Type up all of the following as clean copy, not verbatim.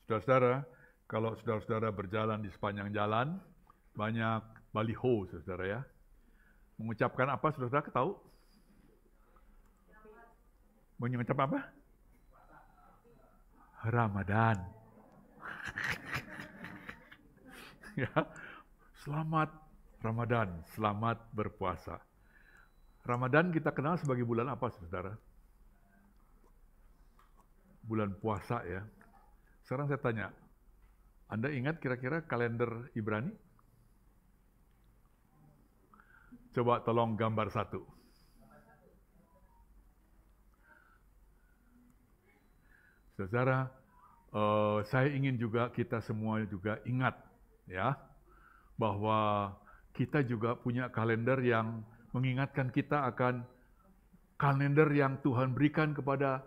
Saudara-saudara, kalau saudara-saudara berjalan di sepanjang jalan, banyak baliho, saudara ya. Mengucapkan apa, saudara tahu? Mengucap apa? Ramadan. Ya, selamat Ramadan, selamat berpuasa. Ramadan kita kenal sebagai bulan apa, saudara? Bulan puasa ya. Sekarang saya tanya, Anda ingat kira-kira kalender Ibrani? Coba tolong gambar satu. Saudara, saya ingin juga kita semua juga ingat ya, bahwa kita juga punya kalender yang mengingatkan kita akan kalender yang Tuhan berikan kepada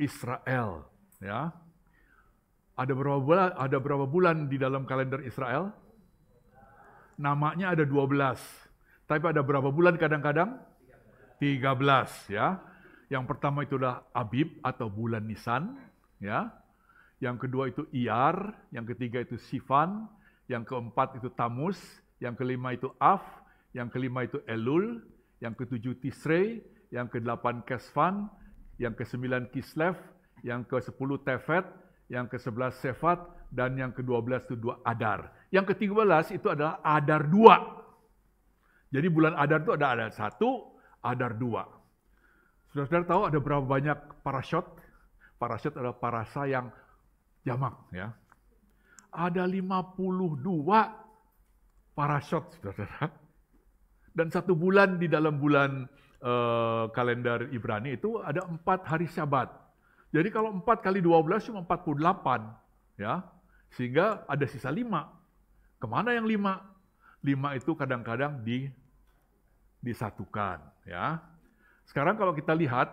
Israel ya. Ada berapa bulan di dalam kalender Israel? Namanya ada 12. Tapi ada berapa bulan kadang-kadang? 13 ya. Yang pertama itu adalah Abib atau bulan Nisan ya. Yang kedua itu Iyar, yang ketiga itu Sivan, yang keempat itu Tammuz, yang kelima itu Av, yang kelima itu Elul, yang ketujuh Tisrei, yang kedelapan Kesvan, yang kesembilan Kislev, yang ke-10 Tefet, yang ke-11 Sefat, dan yang ke-12 itu 2 Adar. Yang ke-13 itu adalah Adar 2. Jadi bulan Adar itu ada Adar 1, Adar 2. Saudara-saudara tahu ada berapa banyak parasyot? Parasyot adalah parasa yang jamak ya. Ada 52 parasyot, saudara. Dan 1 bulan di dalam bulan kalender Ibrani itu ada 4 hari Syabat. Jadi kalau 4 kali 12 cuma 48, ya. Sehingga ada sisa 5. Kemana yang 5? 5 itu kadang-kadang disatukan, ya. Sekarang kalau kita lihat,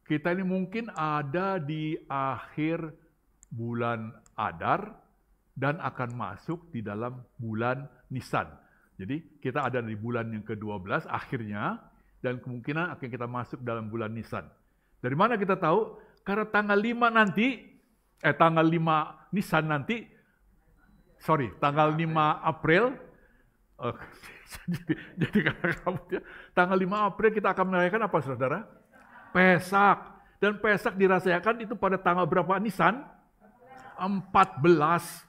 kita ini mungkin ada di akhir bulan Adar dan akan masuk di dalam bulan Nisan. Jadi kita ada di bulan yang ke-12 akhirnya, dan kemungkinan akan kita masuk dalam bulan Nisan. Dari mana kita tahu? Karena tanggal 5 Nisan nanti, tanggal 5 April, jadi tanggal 5 April kita akan merayakan apa, saudara? Pesak. Dan Pesak dirasakan itu pada tanggal berapa Nisan? 14.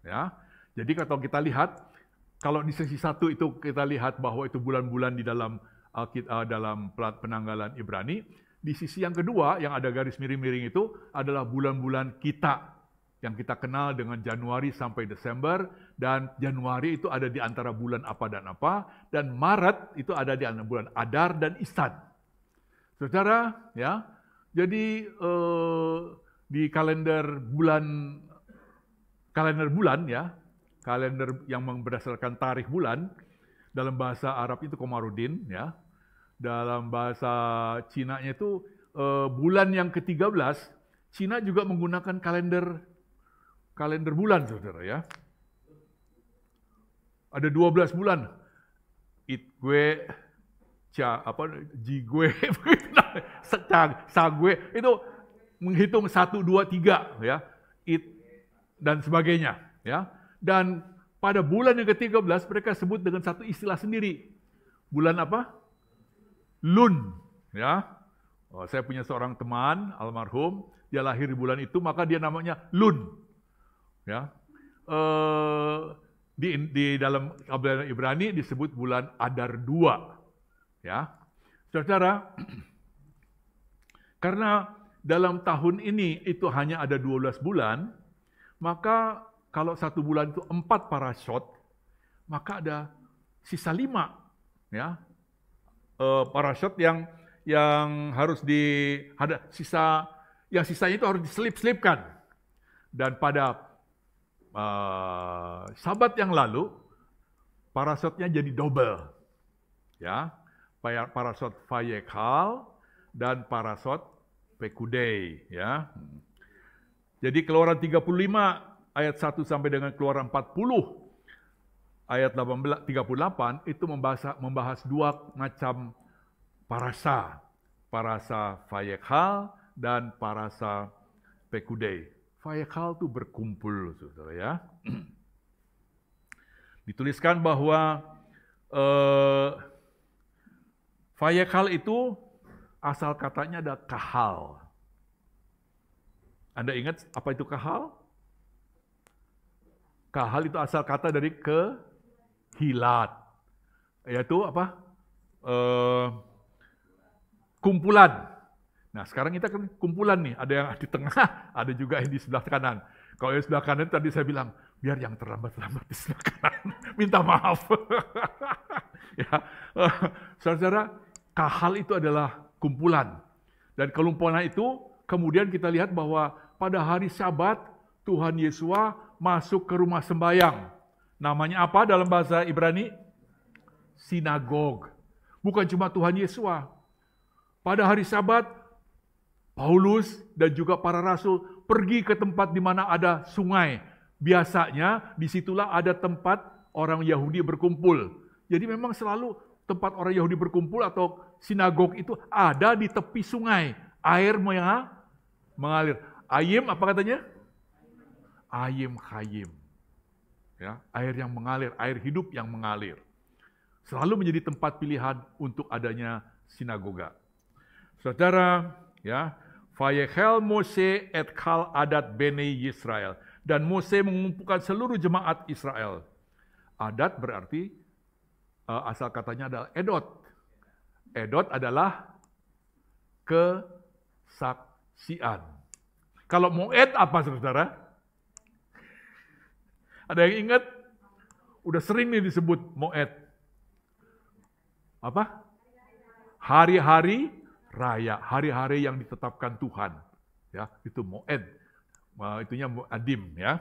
Ya. Jadi kalau kita lihat, kalau di sesi 1 itu kita lihat bahwa itu bulan-bulan di dalam penanggalan Ibrani. Di sisi yang kedua, yang ada garis miring-miring itu adalah bulan-bulan kita, yang kita kenal dengan Januari sampai Desember, dan Januari itu ada di antara bulan apa dan apa, dan Maret itu ada di antara bulan Adar dan Isan. Saudara, ya, jadi di kalender bulan ya, kalender yang berdasarkan tarikh bulan, dalam bahasa Arab itu Komarudin ya. Dalam bahasa Cina-nya itu bulan yang ke-13, Cina juga menggunakan kalender bulan, saudara ya. Ada 12 bulan. Itgue, Jigwe, Sagwe, itu menghitung 1, 2, 3 ya. Dan sebagainya ya. Dan pada bulan yang ke-13 mereka sebut dengan satu istilah sendiri. Bulan apa? Lun, ya. Saya punya seorang teman almarhum, dia lahir di bulan itu, maka dia namanya Lun, ya. Di dalam kalender Ibrani disebut bulan Adar 2, ya. Saudara, karena dalam tahun ini itu hanya ada 12 bulan, maka kalau 1 bulan itu 4 parasyot, maka ada sisa 5, ya. Parasyot yang harus ada sisanya itu harus diselip-selipkan. Dan pada Sabat yang lalu parasyotnya jadi double, ya, parasyot Vayekhal dan parasyot Pekudei, ya. Jadi Keluaran 35 ayat 1 sampai dengan Keluaran 40 ayat 38 itu membahas 2 macam parasa Vayekhal dan parasa Pekudei. Vayekal itu berkumpul, saudara ya. Dituliskan bahwa Vayekal itu asal katanya ada kahal. Anda ingat apa itu kahal? Kahal itu asal kata dari kehilat. Yaitu apa? Kumpulan. Nah, sekarang kita kan kumpulan nih, ada yang di tengah, ada juga yang di sebelah kanan. Kalau yang sebelah kanan tadi saya bilang, biar yang terlambat-lambat di sebelah kanan. Minta maaf. Ya, saudara, kahal itu adalah kumpulan. Dan kumpulan itu, kemudian kita lihat bahwa pada hari Sabat, Tuhan Yesus masuk ke rumah sembahyang. Namanya apa dalam bahasa Ibrani? Sinagog. Bukan cuma Tuhan Yesus. Pada hari Sabat, Paulus dan juga para rasul pergi ke tempat di mana ada sungai. Biasanya disitulah ada tempat orang Yahudi berkumpul. Jadi memang selalu tempat orang Yahudi berkumpul atau sinagog itu ada di tepi sungai. Air mengalir. Ayim apa katanya? Ayim Chayim. Ya, air yang mengalir, air hidup yang mengalir. Selalu menjadi tempat pilihan untuk adanya sinagoga. Saudara, ya, Vayechel Mose et kal adat bene Yisrael. Dan Mose mengumpulkan seluruh jemaat Israel. Adat berarti asal katanya adalah edot. Edot adalah kesaksian. Kalau moed apa saudara? Ada yang ingat? Udah sering nih disebut moed. Apa? Hari-hari raya, hari-hari yang ditetapkan Tuhan, ya itu moed, itunya adim, ya.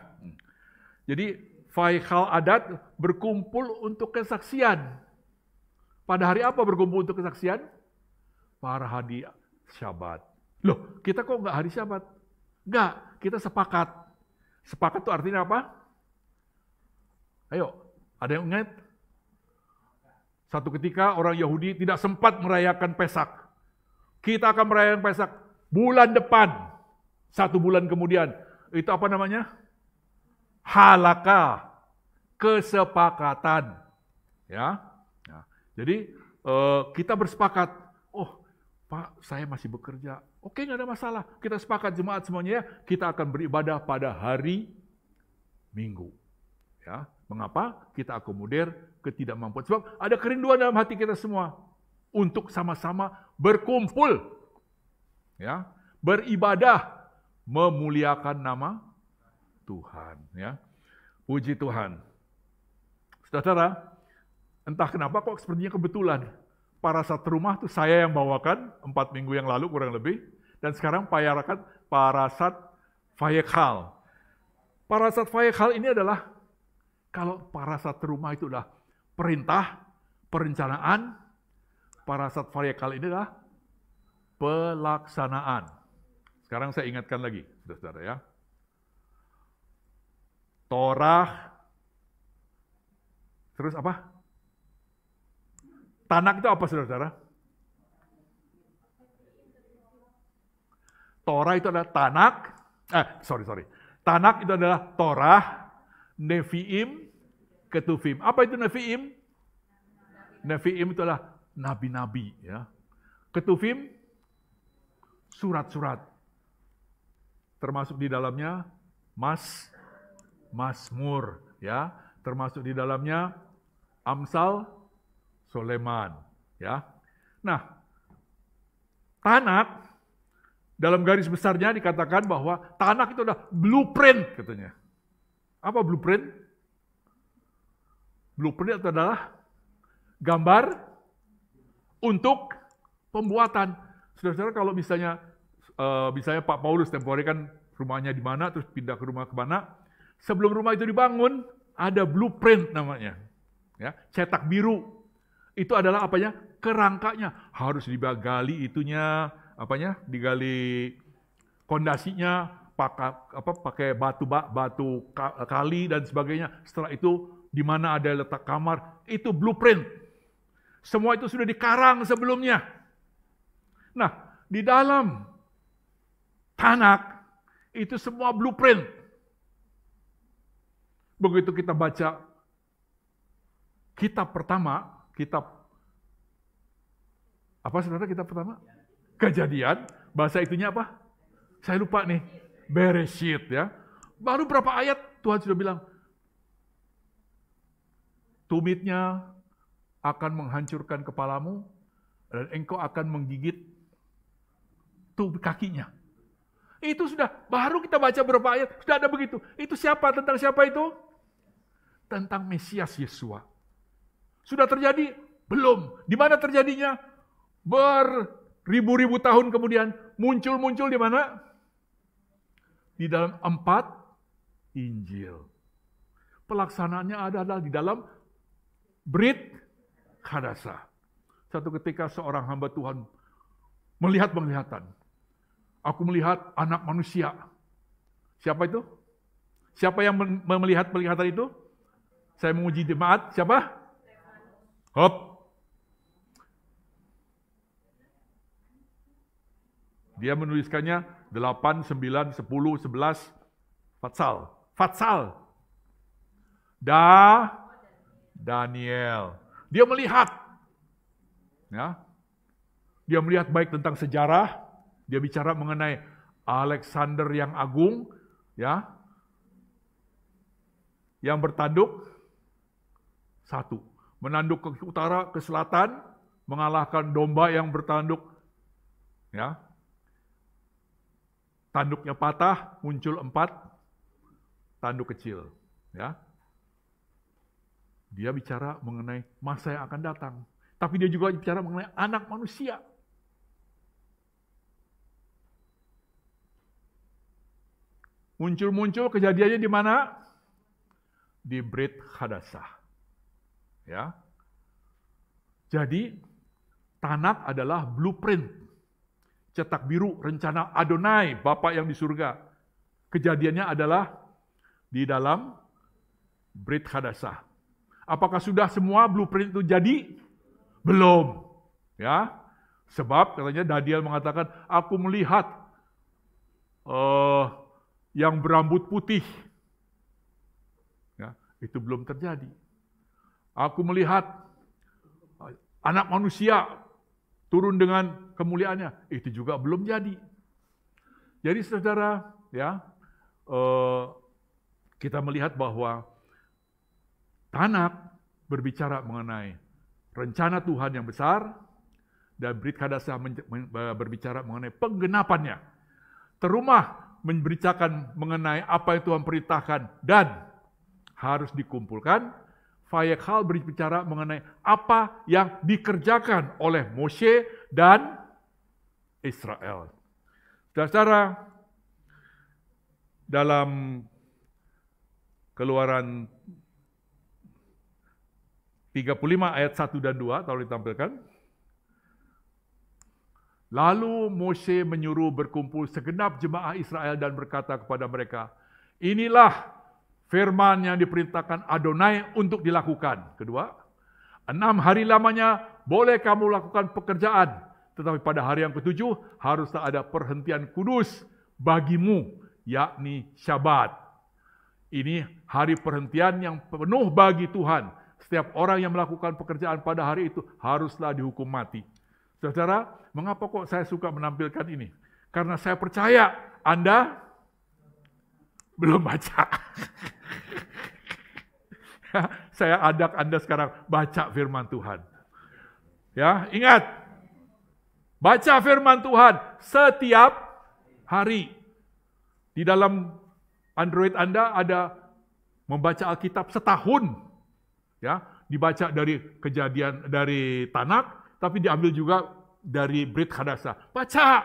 Jadi Vayechal adat berkumpul untuk kesaksian. Pada hari apa berkumpul untuk kesaksian? Pada hari Syabat. Loh, kita kok nggak hari Syabat? Nggak, kita sepakat. Sepakat itu artinya apa? Ayo, ada yang ingat? Satu ketika orang Yahudi tidak sempat merayakan Pesak. Kita akan merayakan Pesak bulan depan. 1 bulan kemudian. Itu apa namanya? Halakha. Kesepakatan. Ya. Nah, jadi kita bersepakat. Oh, Pak, saya masih bekerja. Oke, nggak ada masalah. Kita sepakat jemaat semuanya. Kita akan beribadah pada hari Minggu. Ya. Mengapa? Kita akomodir ketidakmampuan. Sebab ada kerinduan dalam hati kita semua. Untuk sama-sama berkumpul, ya, beribadah, memuliakan nama Tuhan, ya. Puji Tuhan. Saudara, entah kenapa kok sepertinya kebetulan parasat rumah itu saya yang bawakan 4 minggu yang lalu kurang lebih, dan sekarang parasat Vayechal. Parasat Vayechal ini adalah kalau parasat rumah itu adalah perintah, perencanaan. Parasat Vayechal ini adalah pelaksanaan. Sekarang saya ingatkan lagi, saudara ya. Torah, terus apa? Tanak itu apa saudara? Torah itu adalah Tanak. Tanak itu adalah Torah, Nevi'im, Ketuvim. Apa itu Nevi'im? Nevi'im itu adalah nabi-nabi, ya. Ketuvim, surat-surat. Termasuk di dalamnya Mazmur, ya. Termasuk di dalamnya Amsal Soleman, ya. Nah, Tanak dalam garis besarnya dikatakan bahwa Tanak itu adalah blueprint katanya. Apa blueprint? Blueprint itu adalah gambar untuk pembuatan. Saudara-saudara, kalau misalnya Pak Paulus tempoh hari kan rumahnya di mana, terus pindah ke rumah kemana, sebelum rumah itu dibangun, ada blueprint namanya. Ya, cetak biru. Itu adalah apanya? Kerangkanya. Harus digali itunya, digali pondasinya, pakai batu kali dan sebagainya. Setelah itu, di mana ada letak kamar, itu blueprint. Semua itu sudah dikarang sebelumnya. Nah, di dalam Tanak Itu semua blueprint. Begitu kita baca kitab pertama, apa saudara kitab pertama? Kejadian, bahasa itunya apa? Saya lupa nih. Bereshit ya. Baru berapa ayat Tuhan sudah bilang, tumitnya akan menghancurkan kepalamu dan engkau akan menggigit kakinya. Itu sudah, baru kita baca berapa ayat, sudah ada begitu. Itu siapa? Tentang siapa itu? Tentang Mesias Yesua. Sudah terjadi? Belum. Di mana terjadinya? Beribu-ribu tahun kemudian muncul di mana? Di dalam 4 Injil. Pelaksanaannya adalah di dalam Brit Hadasah. Satu ketika seorang hamba Tuhan melihat penglihatan. Aku melihat anak manusia. Siapa itu? Siapa yang melihat penglihatan itu? Saya menguji jemaat. Siapa? Hop. Dia menuliskannya 8, 9, 10, 11. Fatsal. Daniel. Dia melihat. Ya. Dia melihat baik tentang sejarah. Dia bicara mengenai Alexander yang agung. Ya. Yang bertanduk. 1. Menanduk ke utara, ke selatan. Mengalahkan domba yang bertanduk. Ya. Tanduknya patah, muncul 4 tanduk kecil. Ya. Dia bicara mengenai masa yang akan datang. Tapi dia juga bicara mengenai anak manusia. Muncul kejadiannya di mana? Di Brit Hadasah. Ya. Jadi, Tanak adalah blueprint. Cetak biru rencana Adonai, Bapa yang di surga. Kejadiannya adalah di dalam Brit Hadasah. Apakah sudah semua blueprint itu jadi? Belum. Ya. Sebab katanya Daniel mengatakan, aku melihat yang berambut putih. Ya, itu belum terjadi. Aku melihat anak manusia turun dengan kemuliaannya, itu juga belum jadi. Jadi saudara, ya, kita melihat bahwa Tanak berbicara mengenai rencana Tuhan yang besar, dan Brit Hadasah berbicara mengenai penggenapannya. Terumah memberitakan mengenai apa yang Tuhan perintahkan dan harus dikumpulkan. Vayekhal berbicara mengenai apa yang dikerjakan oleh Moshe dan Israel. Saudara, dalam Keluaran 35 ayat 1 dan 2, tolong ditampilkan. Lalu Moshe menyuruh berkumpul segenap jemaah Israel dan berkata kepada mereka, inilah firman yang diperintahkan Adonai untuk dilakukan. Kedua, 6 hari lamanya boleh kamu lakukan pekerjaan, tetapi pada hari yang ke-7 haruslah ada perhentian kudus bagimu, yakni Syabat. Ini hari perhentian yang penuh bagi Tuhan. Setiap orang yang melakukan pekerjaan pada hari itu haruslah dihukum mati. Saudara, mengapa kok saya suka menampilkan ini? Karena saya percaya Anda belum baca. Saya ajak Anda sekarang baca firman Tuhan. Ya, ingat. Baca firman Tuhan setiap hari. Di dalam Android Anda ada membaca Alkitab setahun. Ya, dibaca dari kejadian dari Tanak, tapi diambil juga dari Brit Hadasah. Baca.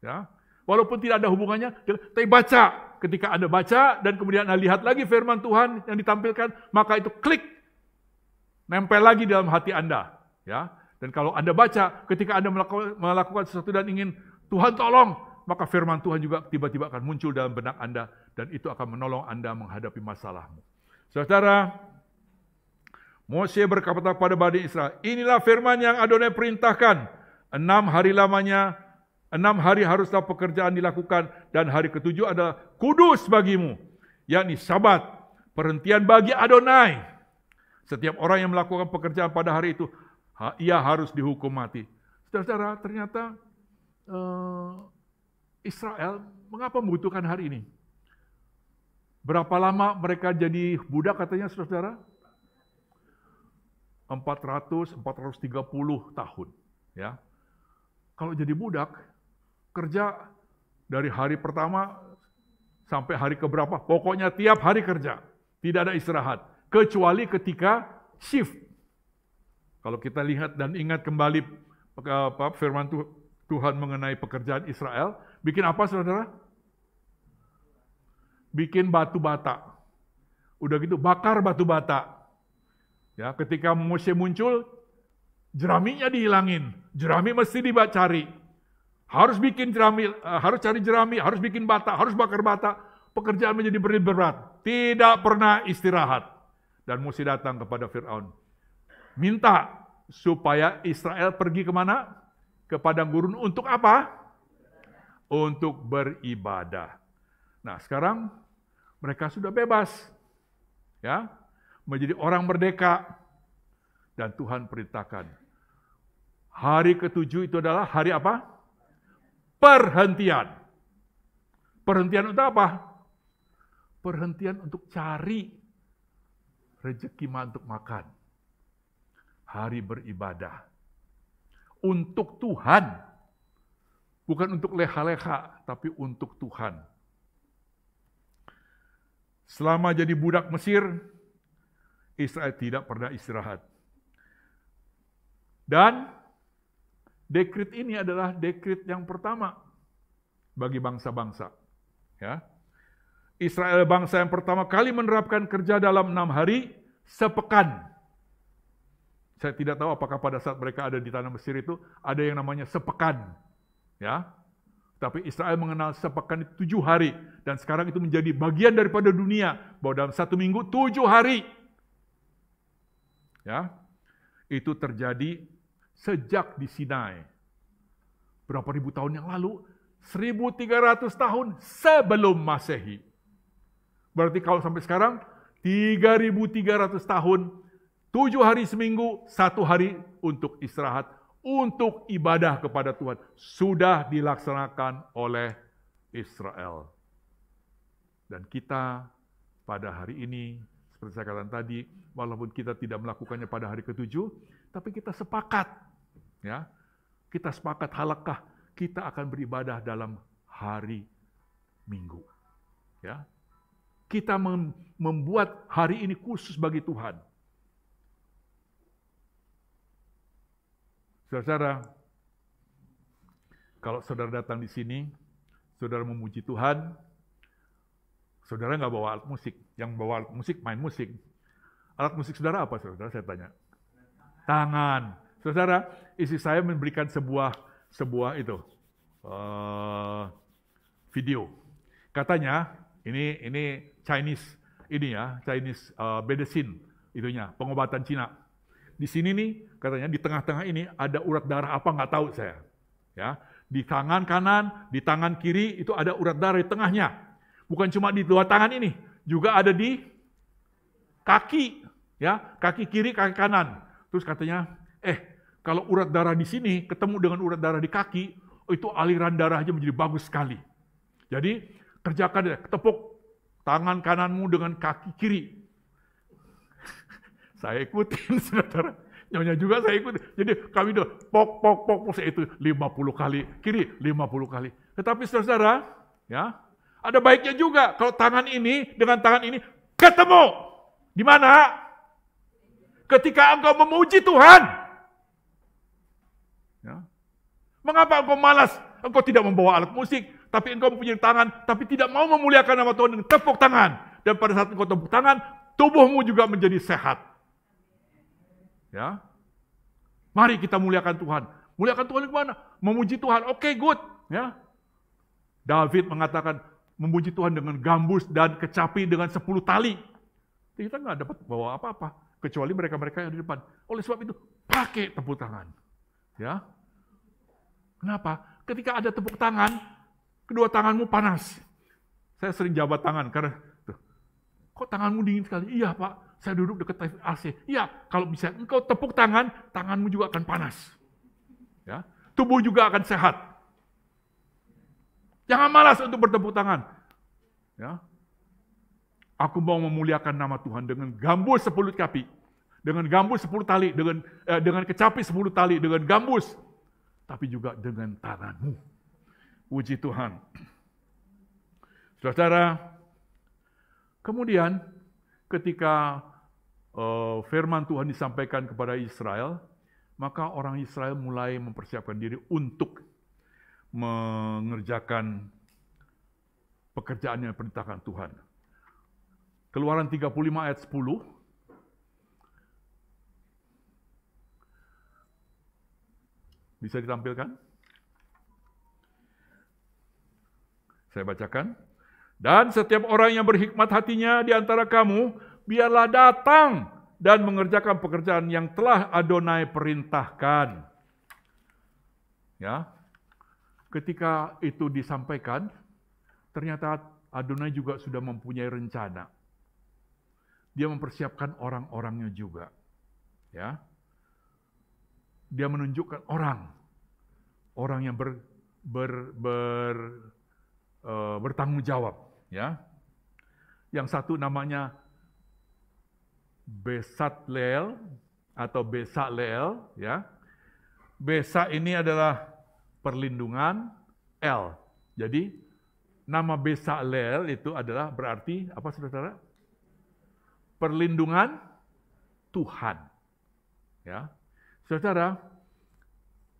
Ya. Walaupun tidak ada hubungannya, tapi baca. Ketika Anda baca dan kemudian Anda lihat lagi firman Tuhan yang ditampilkan, maka itu klik, nempel lagi dalam hati Anda. Ya. Dan kalau Anda baca, ketika Anda melakukan sesuatu dan ingin Tuhan tolong, maka firman Tuhan juga tiba-tiba akan muncul dalam benak Anda, dan itu akan menolong Anda menghadapi masalahmu. Saudara, Moshe berkata kepada Bani Israel, inilah firman yang Adonai perintahkan, 6 hari lamanya 6 hari haruslah pekerjaan dilakukan, dan hari ke-7 adalah kudus bagimu, yakni Sabat, perhentian bagi Adonai. Setiap orang yang melakukan pekerjaan pada hari itu, ia harus dihukum mati. Saudara-saudara, ternyata Israel mengapa membutuhkan hari ini? Berapa lama mereka jadi budak katanya, saudara? 430 tahun. Ya. Kalau jadi budak, kerja dari hari pertama sampai hari keberapa, pokoknya tiap hari kerja. Tidak ada istirahat. Kecuali ketika shift. Kalau kita lihat dan ingat kembali firman Tuhan mengenai pekerjaan Israel, bikin apa, saudara? Bikin batu bata. Udah gitu, bakar batu bata. Ya, ketika Mose muncul, jeraminya dihilangin. Jerami mesti dicari. Harus bikin jerami, harus cari jerami, harus bikin bata, harus bakar bata. Pekerjaan menjadi berat. Tidak pernah istirahat. Dan Mose datang kepada Firaun. Minta supaya Israel pergi kemana? Ke padang gurun untuk apa? Untuk beribadah. Nah, sekarang mereka sudah bebas. Ya, menjadi orang merdeka. Dan Tuhan perintahkan. Hari ke-7 itu adalah hari apa? Perhentian. Perhentian untuk apa? Perhentian untuk cari rezeki untuk makan. Hari beribadah. Untuk Tuhan. Bukan untuk leha-leha, tapi untuk Tuhan. Selama jadi budak Mesir, Israel tidak pernah istirahat. Dan dekret ini adalah dekret yang pertama bagi bangsa-bangsa. Ya. Israel bangsa yang pertama kali menerapkan kerja dalam 6 hari sepekan. Saya tidak tahu apakah pada saat mereka ada di tanah Mesir itu ada yang namanya sepekan. Ya. Tapi Israel mengenal sepekan itu 7 hari. Dan sekarang itu menjadi bagian daripada dunia. Bahwa dalam 1 minggu 7 hari. Ya, itu terjadi sejak di Sinai. Berapa ribu tahun yang lalu? 1300 tahun sebelum Masehi. Berarti kalau sampai sekarang, 3300 tahun, 7 hari seminggu, 1 hari untuk istirahat. Untuk ibadah kepada Tuhan sudah dilaksanakan oleh Israel. Dan kita pada hari ini, seperti saya katakan tadi, walaupun kita tidak melakukannya pada hari ke-7, tapi kita sepakat. Ya, kita sepakat halakah kita akan beribadah dalam hari Minggu. Ya, kita membuat hari ini khusus bagi Tuhan. Saudara, kalau saudara datang di sini, saudara memuji Tuhan, saudara nggak bawa alat musik. Yang bawa alat musik, main musik. Alat musik saudara apa, saudara? Saya tanya. Tangan. Saudara, istri saya memberikan sebuah video. Katanya, ini Chinese medicine, itunya, pengobatan Cina. Di sini nih, katanya di tengah-tengah ini ada urat darah apa nggak tahu saya. Ya, di tangan kanan, di tangan kiri itu ada urat darah di tengahnya. Bukan cuma di dua tangan ini, juga ada di kaki, ya, kaki kiri, kaki kanan. Terus katanya, kalau urat darah di sini ketemu dengan urat darah di kaki, itu aliran darahnya menjadi bagus sekali. Jadi kerjakan, tepuk tangan kananmu dengan kaki kiri. Saya ikutin, saudara. Nyonya juga saya ikutin. Jadi kami itu pok, saya itu 50 kali. Kiri 50 kali. Tetapi saudara, ya, ada baiknya juga kalau tangan ini dengan tangan ini ketemu. Di mana? Ketika engkau memuji Tuhan. Ya. Mengapa engkau malas? Engkau tidak membawa alat musik, tapi engkau mempunyai tangan, tapi tidak mau memuliakan nama Tuhan dengan tepuk tangan. Dan pada saat engkau tepuk tangan, tubuhmu juga menjadi sehat. Ya, mari kita muliakan Tuhan. Muliakan Tuhan gimana? Memuji Tuhan. Oke, good. Ya, David mengatakan memuji Tuhan dengan gambus dan kecapi dengan 10 tali. Kita nggak dapat bawa apa-apa kecuali mereka-mereka yang di depan. Oleh sebab itu pakai tepuk tangan. Ya, kenapa? ketika ada tepuk tangan, kedua tanganmu panas. Saya sering jabat tangan karena, kok tanganmu dingin sekali? Iya Pak, saya duduk dekat AC. Iya, kalau bisa engkau tepuk tangan, tanganmu juga akan panas. Ya, tubuh juga akan sehat. Jangan malas untuk bertepuk tangan. Ya, aku mau memuliakan nama Tuhan dengan gambus 10 kapi, dengan gambus 10 tali, dengan kecapi 10 tali, dengan gambus, tapi juga dengan tanganmu. Puji Tuhan. Saudara, kemudian ketika firman Tuhan disampaikan kepada Israel, maka orang Israel mulai mempersiapkan diri untuk mengerjakan pekerjaan yang diperintahkan Tuhan. Keluaran 35 ayat 10, bisa ditampilkan? Saya bacakan. Dan setiap orang yang berhikmat hatinya di antara kamu, biarlah datang dan mengerjakan pekerjaan yang telah Adonai perintahkan. Ya, ketika itu disampaikan, ternyata Adonai juga sudah mempunyai rencana. Dia mempersiapkan orang-orangnya juga. Ya, dia menunjukkan orang yang bertanggung jawab. Ya, yang satu namanya Besaleel atau Besaleel. Ya, Besa ini adalah perlindungan, El. Jadi nama Besaleel itu adalah berarti apa, saudara? Perlindungan Tuhan. Ya, saudara,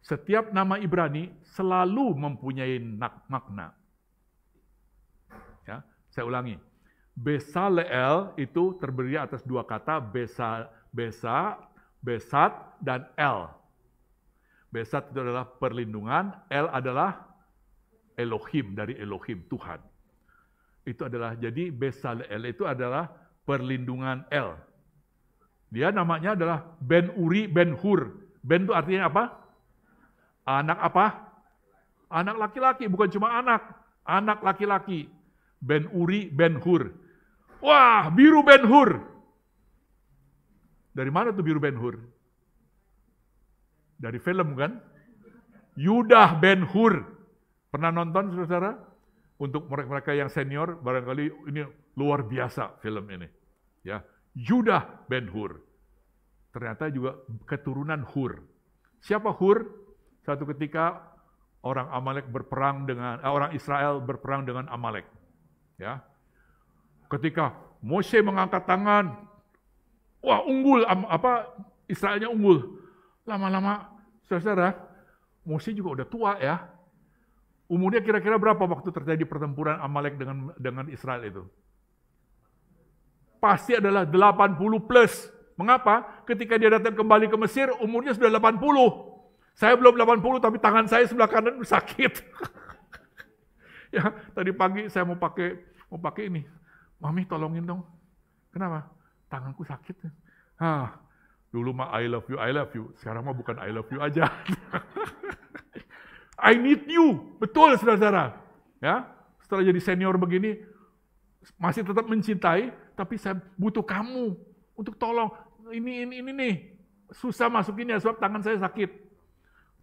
setiap nama Ibrani selalu mempunyai makna. Ya, saya ulangi. Besaleel itu terdiri atas dua kata, Besat, dan El. Besat itu adalah perlindungan, El adalah Elohim, dari Elohim, Tuhan. Itu adalah, jadi Besaleel itu adalah perlindungan El. Dia namanya adalah Ben Uri, Ben Hur. Ben itu artinya apa? Anak apa? Anak laki-laki, bukan cuma anak laki-laki. Ben Uri, Ben Hur. Wah, biru Ben Hur. Dari mana tuh biru Ben Hur? Dari film kan? Yudah Ben Hur. Pernah nonton, saudara? Untuk mereka yang senior, barangkali ini luar biasa film ini. Ya, Yudah Ben Hur. Ternyata juga keturunan Hur. Siapa Hur? Satu ketika orang Israel berperang dengan Amalek. Ya, ketika Mose mengangkat tangan, wah unggul, Israelnya unggul. Lama-lama, saudara, Mose juga udah tua ya. Umurnya kira-kira berapa waktu terjadi pertempuran Amalek dengan Israel itu? Pasti adalah 80 plus. Mengapa? Ketika dia datang kembali ke Mesir, umurnya sudah 80. Saya belum 80, tapi tangan saya sebelah kanan sakit. Ya, tadi pagi saya mau pakai ini. Mami tolongin dong. Kenapa? Tanganku sakit. Dulu mah I love you. Sekarang mah bukan I love you aja. I need you. Betul, saudara-saudara. Ya, setelah jadi senior begini, masih tetap mencintai, tapi saya butuh kamu untuk tolong. Ini nih. Susah masukinnya sebab tangan saya sakit.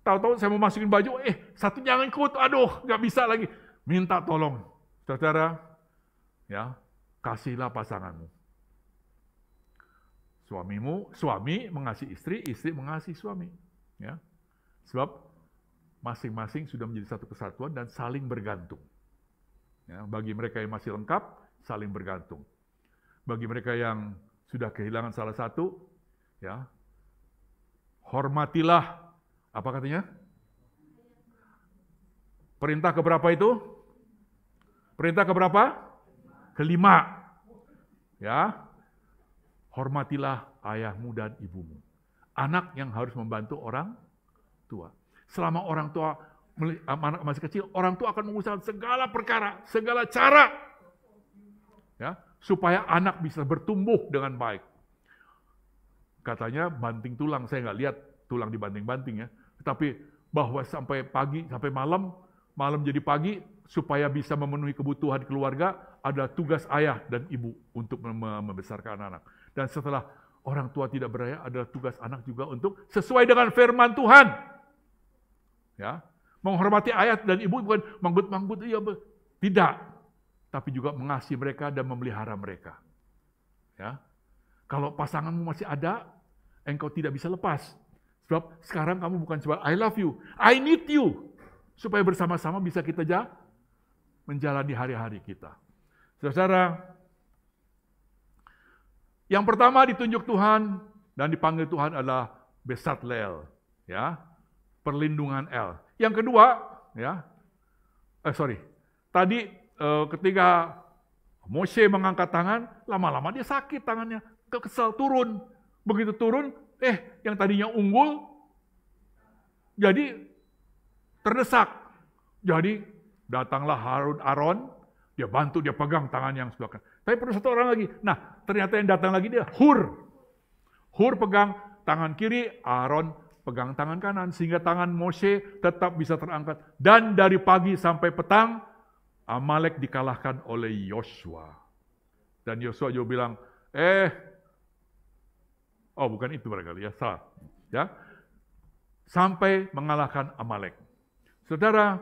Tahu-tahu saya mau masukin baju, satu jangan ikut. Aduh, nggak bisa lagi. Minta tolong. Saudara, ya, kasihlah pasanganmu. Suami mengasihi istri, istri mengasihi suami. Ya. Sebab masing-masing sudah menjadi satu kesatuan dan saling bergantung. Ya, bagi mereka yang masih lengkap, saling bergantung. Bagi mereka yang sudah kehilangan salah satu, ya, hormatilah, apa katanya? Perintah keberapa itu? Perintah keberapa? Kelima. Ya. Hormatilah ayahmu dan ibumu. Anak yang harus membantu orang tua. Selama orang tua anak masih kecil, orang tua akan mengusahakan segala perkara, segala cara, ya, supaya anak bisa bertumbuh dengan baik. Katanya banting tulang, saya nggak lihat tulang dibanting-banting ya, tetapi bahwa sampai pagi, sampai malam, malam jadi pagi, supaya bisa memenuhi kebutuhan keluarga, ada tugas ayah dan ibu untuk membesarkan anak-anak. Dan setelah orang tua tidak berdaya, adalah tugas anak juga untuk sesuai dengan firman Tuhan. Ya, menghormati ayah dan ibu bukan manggut-manggut, tidak. Tapi juga mengasihi mereka dan memelihara mereka. Ya, kalau pasanganmu masih ada, engkau tidak bisa lepas. Sebab sekarang kamu bukan cuma I love you, I need you. Supaya bersama-sama bisa kita menjalani hari-hari kita. Saudara, yang pertama ditunjuk Tuhan dan dipanggil Tuhan adalah Besatleel, ya, perlindungan El. Yang kedua, ya, tadi ketika Moshe mengangkat tangan, lama-lama dia sakit tangannya, kesel, turun. Begitu turun, yang tadinya unggul, jadi terdesak. Jadi datanglah Aaron, dia bantu, dia pegang tangan yang sebelah kanan. Tapi perlu satu orang lagi. Nah, ternyata yang datang lagi dia Hur. Hur pegang tangan kiri, Aaron pegang tangan kanan, sehingga tangan Moshe tetap bisa terangkat. Dan dari pagi sampai petang, Amalek dikalahkan oleh Yosua. Dan Yosua juga bilang, bukan itu barangkali ya, salah. Ya, sampai mengalahkan Amalek. Saudara,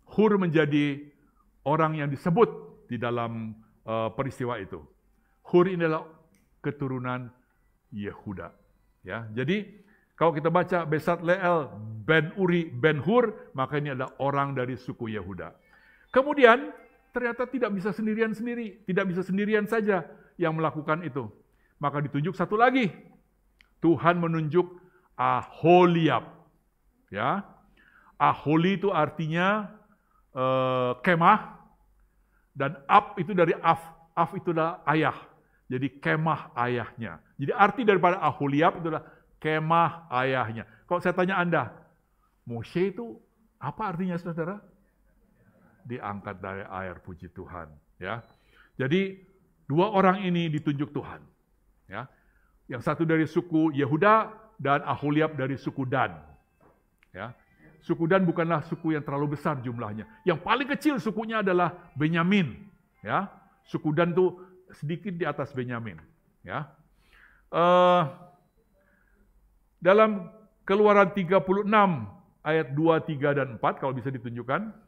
Hur menjadi orang yang disebut di dalam peristiwa itu. Hur ini adalah keturunan Yehuda. Ya, jadi kalau kita baca Besatleel ben Uri ben Hur, maka ini adalah orang dari suku Yehuda. Kemudian ternyata tidak bisa sendirian-sendiri, tidak bisa sendirian saja yang melakukan itu. Maka ditunjuk satu lagi. Tuhan menunjuk Aholiab. Ya, Aholi itu artinya kemah, dan Ab itu dari Af itu adalah ayah. Jadi kemah ayahnya. Jadi arti daripada Aholiab itu adalah kemah ayahnya. Kalau saya tanya Anda, Moshe itu apa artinya, saudara? Diangkat dari air, puji Tuhan. Ya, jadi dua orang ini ditunjuk Tuhan. Ya, yang satu dari suku Yehuda dan Aholiab dari suku Dan. Ya, suku Dan bukanlah suku yang terlalu besar jumlahnya. Yang paling kecil sukunya adalah Benyamin. Ya, suku Dan itu sedikit di atas Benyamin. Ya, dalam Keluaran 36 ayat 2, 3, dan 4, kalau bisa ditunjukkan.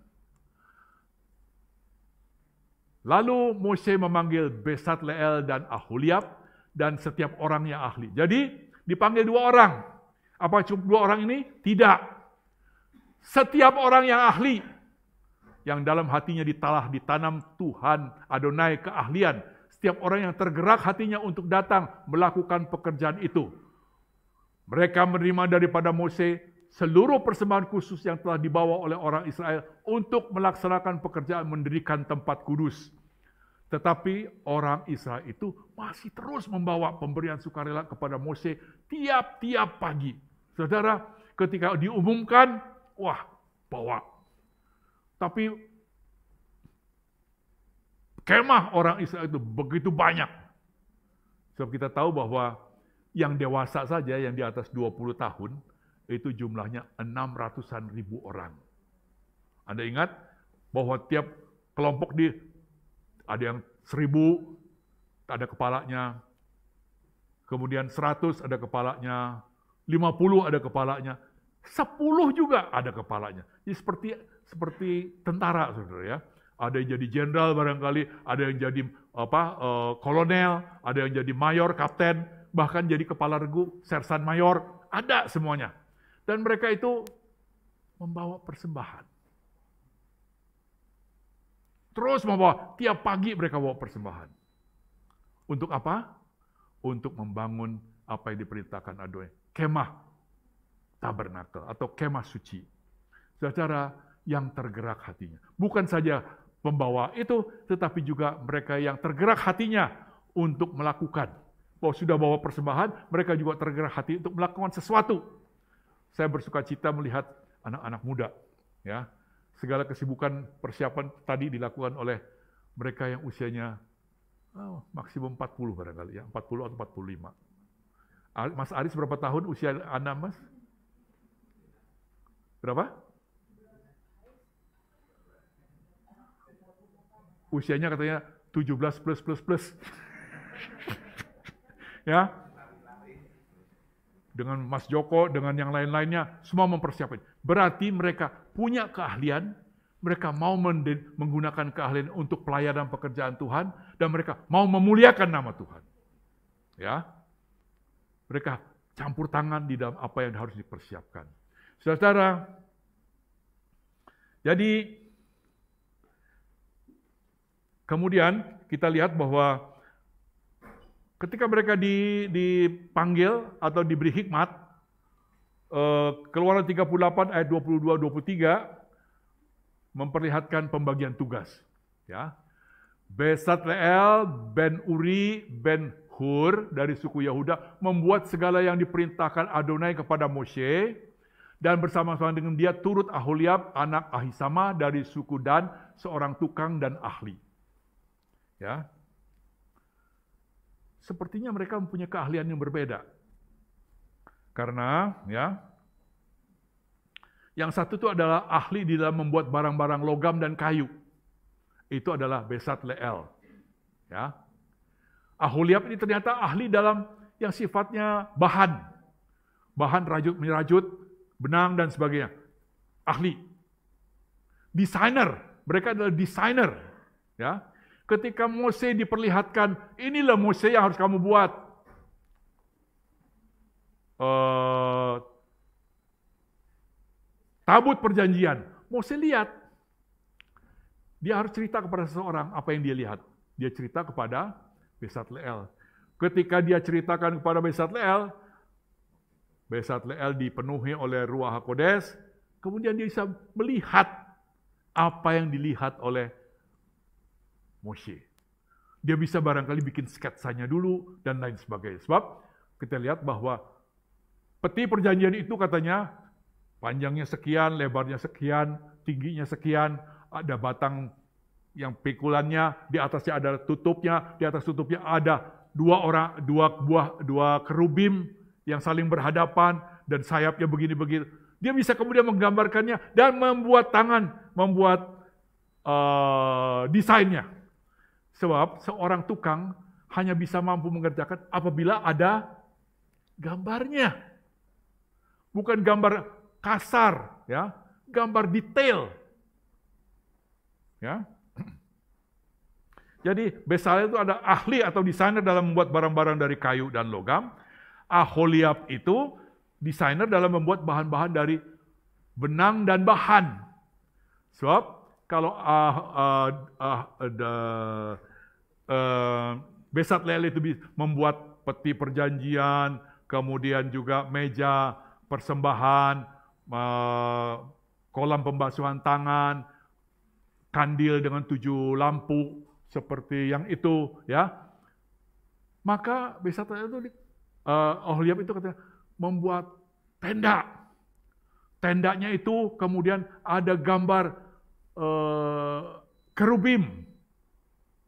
Lalu Moshe memanggil Besatleel dan Aholiab dan setiap orang yang ahli. Jadi dipanggil dua orang. Apa cukup dua orang ini? Tidak. Setiap orang yang ahli, yang dalam hatinya ditanam Tuhan Adonai keahlian. Setiap orang yang tergerak hatinya untuk datang melakukan pekerjaan itu. Mereka menerima daripada Moshe seluruh persembahan khusus yang telah dibawa oleh orang Israel untuk melaksanakan pekerjaan mendirikan tempat kudus. Tetapi orang Israel itu masih terus membawa pemberian sukarela kepada Moshe tiap-tiap pagi. Saudara, ketika diumumkan, bawa. Tapi kemah orang Israel itu begitu banyak. Sebab kita tahu bahwa yang dewasa saja, yang di atas 20 tahun, itu jumlahnya 600-an ribu orang. Anda ingat bahwa tiap kelompok ada yang 1000 ada kepalanya, kemudian 100 ada kepalanya, 50 ada kepalanya, 10 juga ada kepalanya. Jadi seperti tentara, saudara ya. Ada yang jadi jenderal barangkali, ada yang jadi kolonel, ada yang jadi mayor, kapten, bahkan jadi kepala regu, sersan mayor, ada semuanya. Dan mereka itu membawa persembahan. Terus membawa, tiap pagi mereka bawa persembahan. Untuk apa? Untuk membangun apa yang diperintahkan Adonai. Kemah tabernakel atau kemah suci. Saudara yang tergerak hatinya. Bukan saja pembawa itu, tetapi juga mereka yang tergerak hatinya untuk melakukan. Bahwa sudah bawa persembahan, mereka juga tergerak hati untuk melakukan sesuatu. Saya bersuka cita melihat anak-anak muda. Ya, segala kesibukan persiapan tadi dilakukan oleh mereka yang usianya maksimum 40 barangkali, ya, 40 atau 45. Mas Aris berapa tahun usia Anda, Mas? Berapa? Usianya katanya 17 plus. Ya. Dengan Mas Joko, dengan yang lain-lainnya, semua mempersiapkan. Berarti mereka punya keahlian, mereka mau menggunakan keahlian untuk pelayanan pekerjaan Tuhan, dan mereka mau memuliakan nama Tuhan. Ya, mereka campur tangan di dalam apa yang harus dipersiapkan. Saudara, jadi kemudian kita lihat bahwa ketika mereka dipanggil atau diberi hikmat, Keluaran 38 ayat 22-23 memperlihatkan pembagian tugas. Ya, Bezaleel ben Uri ben Hur dari suku Yehuda membuat segala yang diperintahkan Adonai kepada Moshe, dan bersama-sama dengan dia turut Aholiab anak Ahisama dari suku Dan, seorang tukang dan ahli. Ya, sepertinya mereka mempunyai keahlian yang berbeda. Karena ya, yang satu itu adalah ahli di dalam membuat barang-barang logam dan kayu. Itu adalah Bezaleel. Ya. Aholiab ini ternyata ahli dalam yang sifatnya bahan rajut-merajut, benang dan sebagainya. Ahli. Desainer, mereka adalah desainer. Ya. Ketika Mose diperlihatkan, inilah Mose yang harus kamu buat. Tabut perjanjian. Mose lihat. Dia harus cerita kepada seseorang apa yang dia lihat. Dia cerita kepada Bezaleel. Ketika dia ceritakan kepada Bezaleel dipenuhi oleh Ruach HaKodes, kemudian dia bisa melihat apa yang dilihat oleh Moshe. Dia bisa barangkali bikin sketsanya dulu dan lain sebagainya. Sebab kita lihat bahwa peti perjanjian itu katanya panjangnya sekian, lebarnya sekian, tingginya sekian, ada batang yang pikulannya, di atasnya ada tutupnya, di atas tutupnya ada dua kerubim yang saling berhadapan dan sayapnya begini-begini. Dia bisa kemudian menggambarkannya dan membuat desainnya. Sebab seorang tukang hanya bisa mampu mengerjakan apabila ada gambarnya. Bukan gambar kasar, ya, gambar detail. Ya. Jadi Bezaleel itu ada ahli atau desainer dalam membuat barang-barang dari kayu dan logam. Aholiab itu desainer dalam membuat bahan-bahan dari benang dan bahan. Sebab kalau Bezaleel itu membuat peti perjanjian, kemudian juga meja persembahan, kolam pembasuhan tangan, kandil dengan 7 lampu seperti yang itu, ya. Maka Bezaleel itu Aholiab itu katanya membuat tenda. Tendanya itu kemudian ada gambar kerubim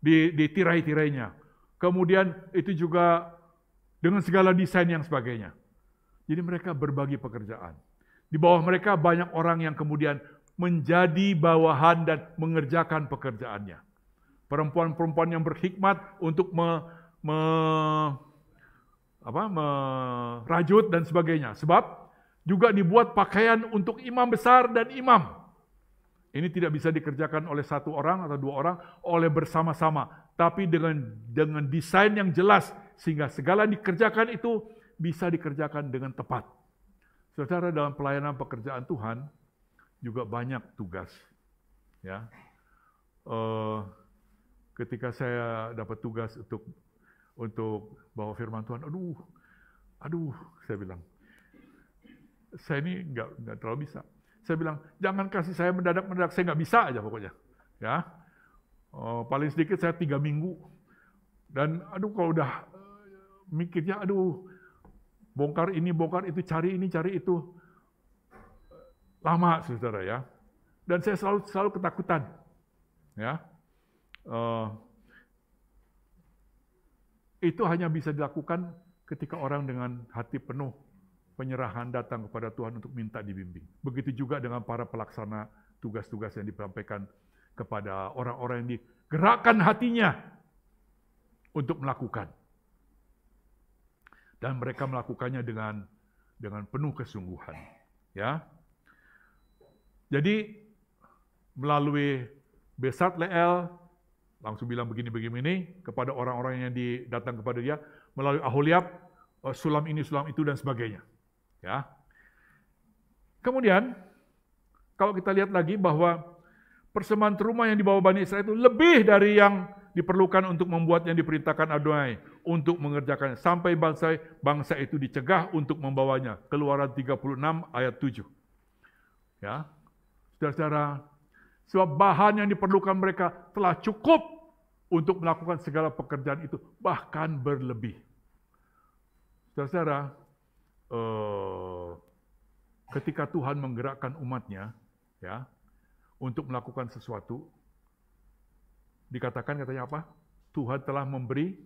di tirai-tirainya. Kemudian itu juga dengan segala desain yang sebagainya. Jadi mereka berbagi pekerjaan. Di bawah mereka banyak orang yang kemudian menjadi bawahan dan mengerjakan pekerjaannya. Perempuan-perempuan yang berhikmat untuk merajut dan sebagainya. Sebab juga dibuat pakaian untuk imam besar dan imam. Ini tidak bisa dikerjakan oleh satu orang atau dua orang, oleh bersama-sama. Tapi dengan desain yang jelas, sehingga segala dikerjakan itu bisa dikerjakan dengan tepat. Saudara, dalam pelayanan pekerjaan Tuhan, juga banyak tugas. Ya, ketika saya dapat tugas untuk bawa firman Tuhan, aduh, saya bilang, saya ini nggak terlalu bisa. Saya bilang, jangan kasih saya mendadak, saya nggak bisa aja pokoknya. Ya, paling sedikit saya 3 minggu. Dan kalau udah mikirnya, bongkar ini, bongkar itu, cari ini, cari itu. Lama, saudara ya. Dan saya selalu ketakutan. Ya, itu hanya bisa dilakukan ketika orang dengan hati penuh penyerahan datang kepada Tuhan untuk minta dibimbing. Begitu juga dengan para pelaksana tugas-tugas yang disampaikan kepada orang-orang yang digerakkan hatinya untuk melakukan. Dan mereka melakukannya dengan penuh kesungguhan. Ya. Jadi melalui Besat Leel langsung bilang begini-begini kepada orang-orang yang datang kepada dia, melalui Aholiab, sulam ini, sulam itu, dan sebagainya. Ya. Kemudian, kalau kita lihat lagi bahwa persembahan terumah yang dibawa Bani Israel itu lebih dari yang diperlukan untuk membuat yang diperintahkan Adonai untuk mengerjakannya, sampai bangsa itu dicegah untuk membawanya. Keluaran 36 ayat 7. Ya. Saudara-saudara, sebab bahan yang diperlukan mereka telah cukup untuk melakukan segala pekerjaan itu, bahkan berlebih. Saudara-saudara, ketika Tuhan menggerakkan umatnya, ya, untuk melakukan sesuatu, dikatakan katanya apa? Tuhan telah memberi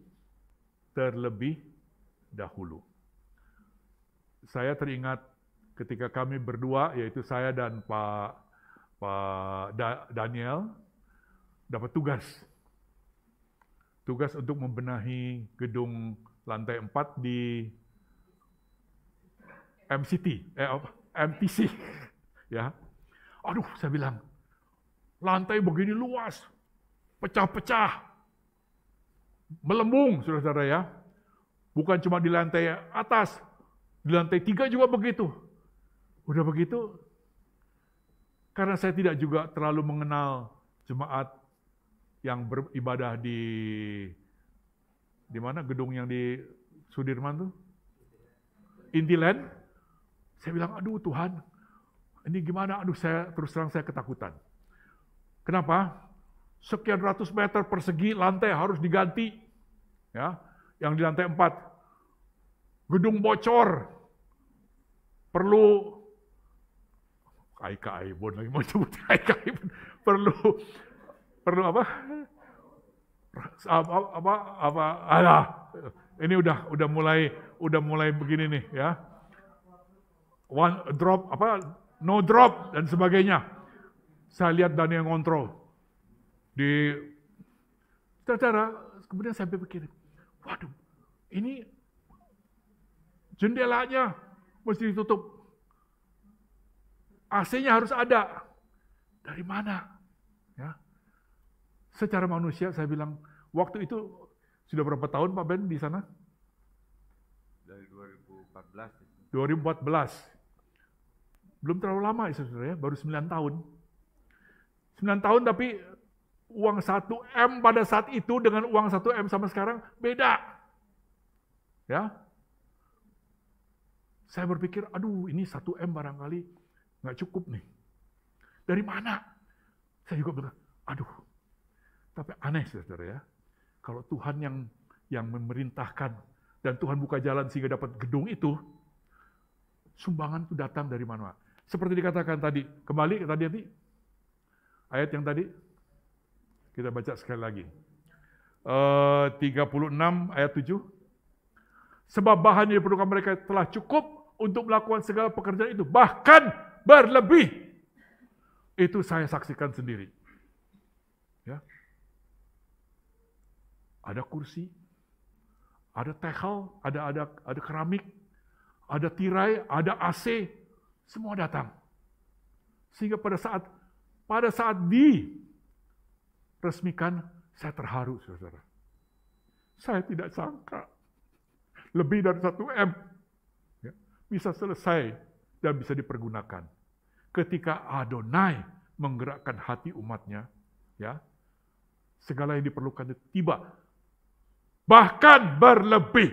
terlebih dahulu. Saya teringat ketika kami berdua, yaitu saya dan Pak Daniel, dapat tugas untuk membenahi gedung lantai 4 di MTC, ya. Aduh, saya bilang, lantai begini luas, pecah-pecah, melembung, saudara-saudara ya. Bukan cuma di lantai atas, di lantai 3 juga begitu. Udah begitu, karena saya tidak juga terlalu mengenal jemaat yang beribadah di mana gedung yang di Sudirman tuh? Intiland. Saya bilang, aduh Tuhan, ini gimana? Aduh, terus terang saya ketakutan. Kenapa? Sekian ratus meter persegi lantai harus diganti. Ya, yang di lantai 4. Gedung bocor. Perlu Aibon lagi mau sebut Aibon. Perlu apa? Ini udah mulai begini nih ya. One drop no drop dan sebagainya. Saya lihat Daniel ngontrol di cara kemudian saya berpikir, waduh, ini jendelanya mesti ditutup. AC-nya harus ada. Dari mana? Ya. Secara manusia saya bilang, waktu itu sudah berapa tahun Pak Ben di sana? Dari 2014. 2014. Belum terlalu lama saudara ya, baru 9 tahun. 9 tahun tapi uang 1M pada saat itu dengan uang 1M sama sekarang beda. Ya. Saya berpikir, aduh ini 1M barangkali nggak cukup nih. Dari mana? Saya juga bilang, aduh. Tapi aneh saudara ya. Kalau Tuhan yang memerintahkan dan Tuhan buka jalan sehingga dapat gedung itu, sumbangan itu datang dari mana? Seperti dikatakan tadi, kembali ke tadi ayat yang tadi kita baca sekali lagi. 36 ayat 7. Sebab bahan yang diperlukan mereka telah cukup untuk melakukan segala pekerjaan itu, bahkan berlebih. Itu saya saksikan sendiri. Ya. Ada kursi, ada tehel, ada keramik, ada tirai, ada AC, semua datang. Sehingga pada saat diresmikan, saya terharu, saudara. Saya tidak sangka lebih dari 1M ya, bisa selesai dan bisa dipergunakan. Ketika Adonai menggerakkan hati umatnya, ya, segala yang diperlukan itu tiba, bahkan berlebih.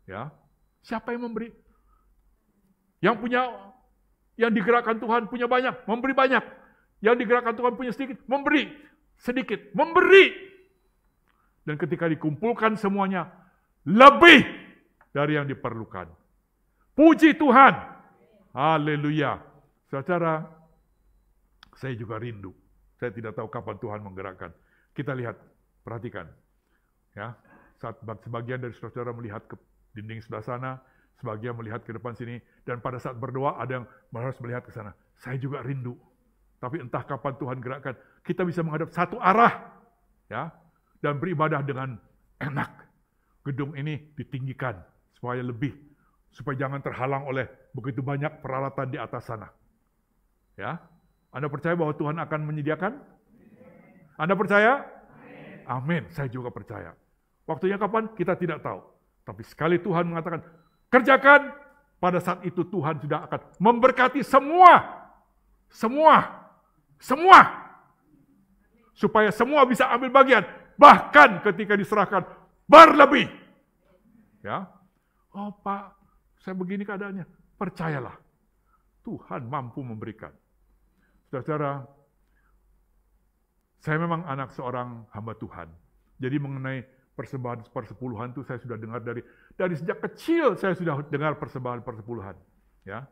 Ya, siapa yang memberi? Yang digerakkan Tuhan punya banyak, memberi banyak. Yang digerakkan Tuhan punya sedikit, memberi sedikit, memberi. Dan ketika dikumpulkan semuanya, lebih dari yang diperlukan. Puji Tuhan. Haleluya. Saudara, saya juga rindu. Saya tidak tahu kapan Tuhan menggerakkan. Kita lihat, perhatikan. Ya, saat sebagian dari saudara melihat di dinding sebelah sana, sebagian melihat ke depan sini, dan pada saat berdoa ada yang harus melihat ke sana. Saya juga rindu. Tapi entah kapan Tuhan gerakkan, kita bisa menghadap satu arah, ya, dan beribadah dengan enak. Gedung ini ditinggikan supaya jangan terhalang oleh begitu banyak peralatan di atas sana. Ya, Anda percaya bahwa Tuhan akan menyediakan? Anda percaya? Amin. Saya juga percaya. Waktunya kapan? Kita tidak tahu. Tapi sekali Tuhan mengatakan, kerjakan, pada saat itu Tuhan sudah akan memberkati semua. Supaya semua bisa ambil bagian. Bahkan ketika diserahkan, berlebih. Ya. Oh Pak, saya begini keadaannya. Percayalah, Tuhan mampu memberikan. Saudara-saudara, saya memang anak seorang hamba Tuhan. Jadi mengenai persembahan persepuluhan itu saya sudah dengar dari sejak kecil saya sudah dengar persembahan persepuluhan. Ya.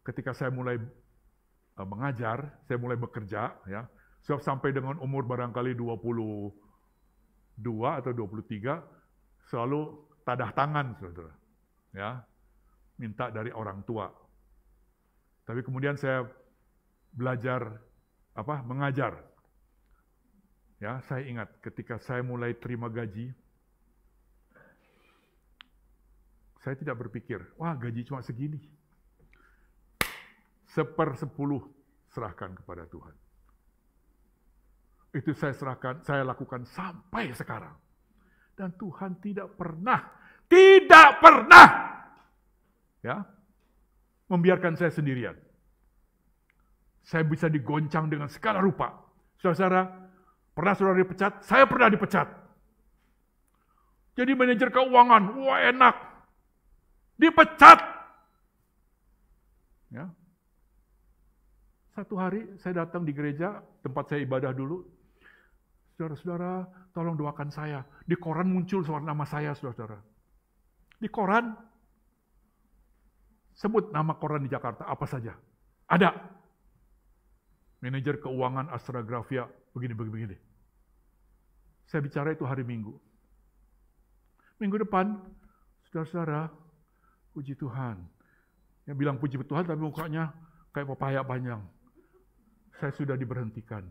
Ketika saya mulai mengajar, saya mulai bekerja, ya. Sampai dengan umur barangkali 22 atau 23, selalu tadah tangan, saudara. Ya, minta dari orang tua. Tapi kemudian saya belajar mengajar. Ya, saya ingat ketika saya mulai terima gaji, saya tidak berpikir, wah gaji cuma segini. 1/10 serahkan kepada Tuhan. Itu saya lakukan sampai sekarang. Dan Tuhan tidak pernah ya, membiarkan saya sendirian. Saya bisa digoncang dengan segala rupa. Saudara-saudara, pernah saudara dipecat? Saya pernah dipecat. Jadi manajer keuangan, wah enak. Dipecat. Ya. Satu hari saya datang di gereja, tempat saya ibadah dulu. Saudara-saudara, tolong doakan saya. Di koran muncul nama saya, saudara-saudara. Di koran, sebut nama koran di Jakarta, apa saja. Ada. Manajer keuangan Astragrafia, begini. Saya bicara itu hari Minggu. Minggu depan, saudara-saudara, puji Tuhan. Yang bilang puji Tuhan, tapi mukanya kayak pepaya panjang. Saya sudah diberhentikan.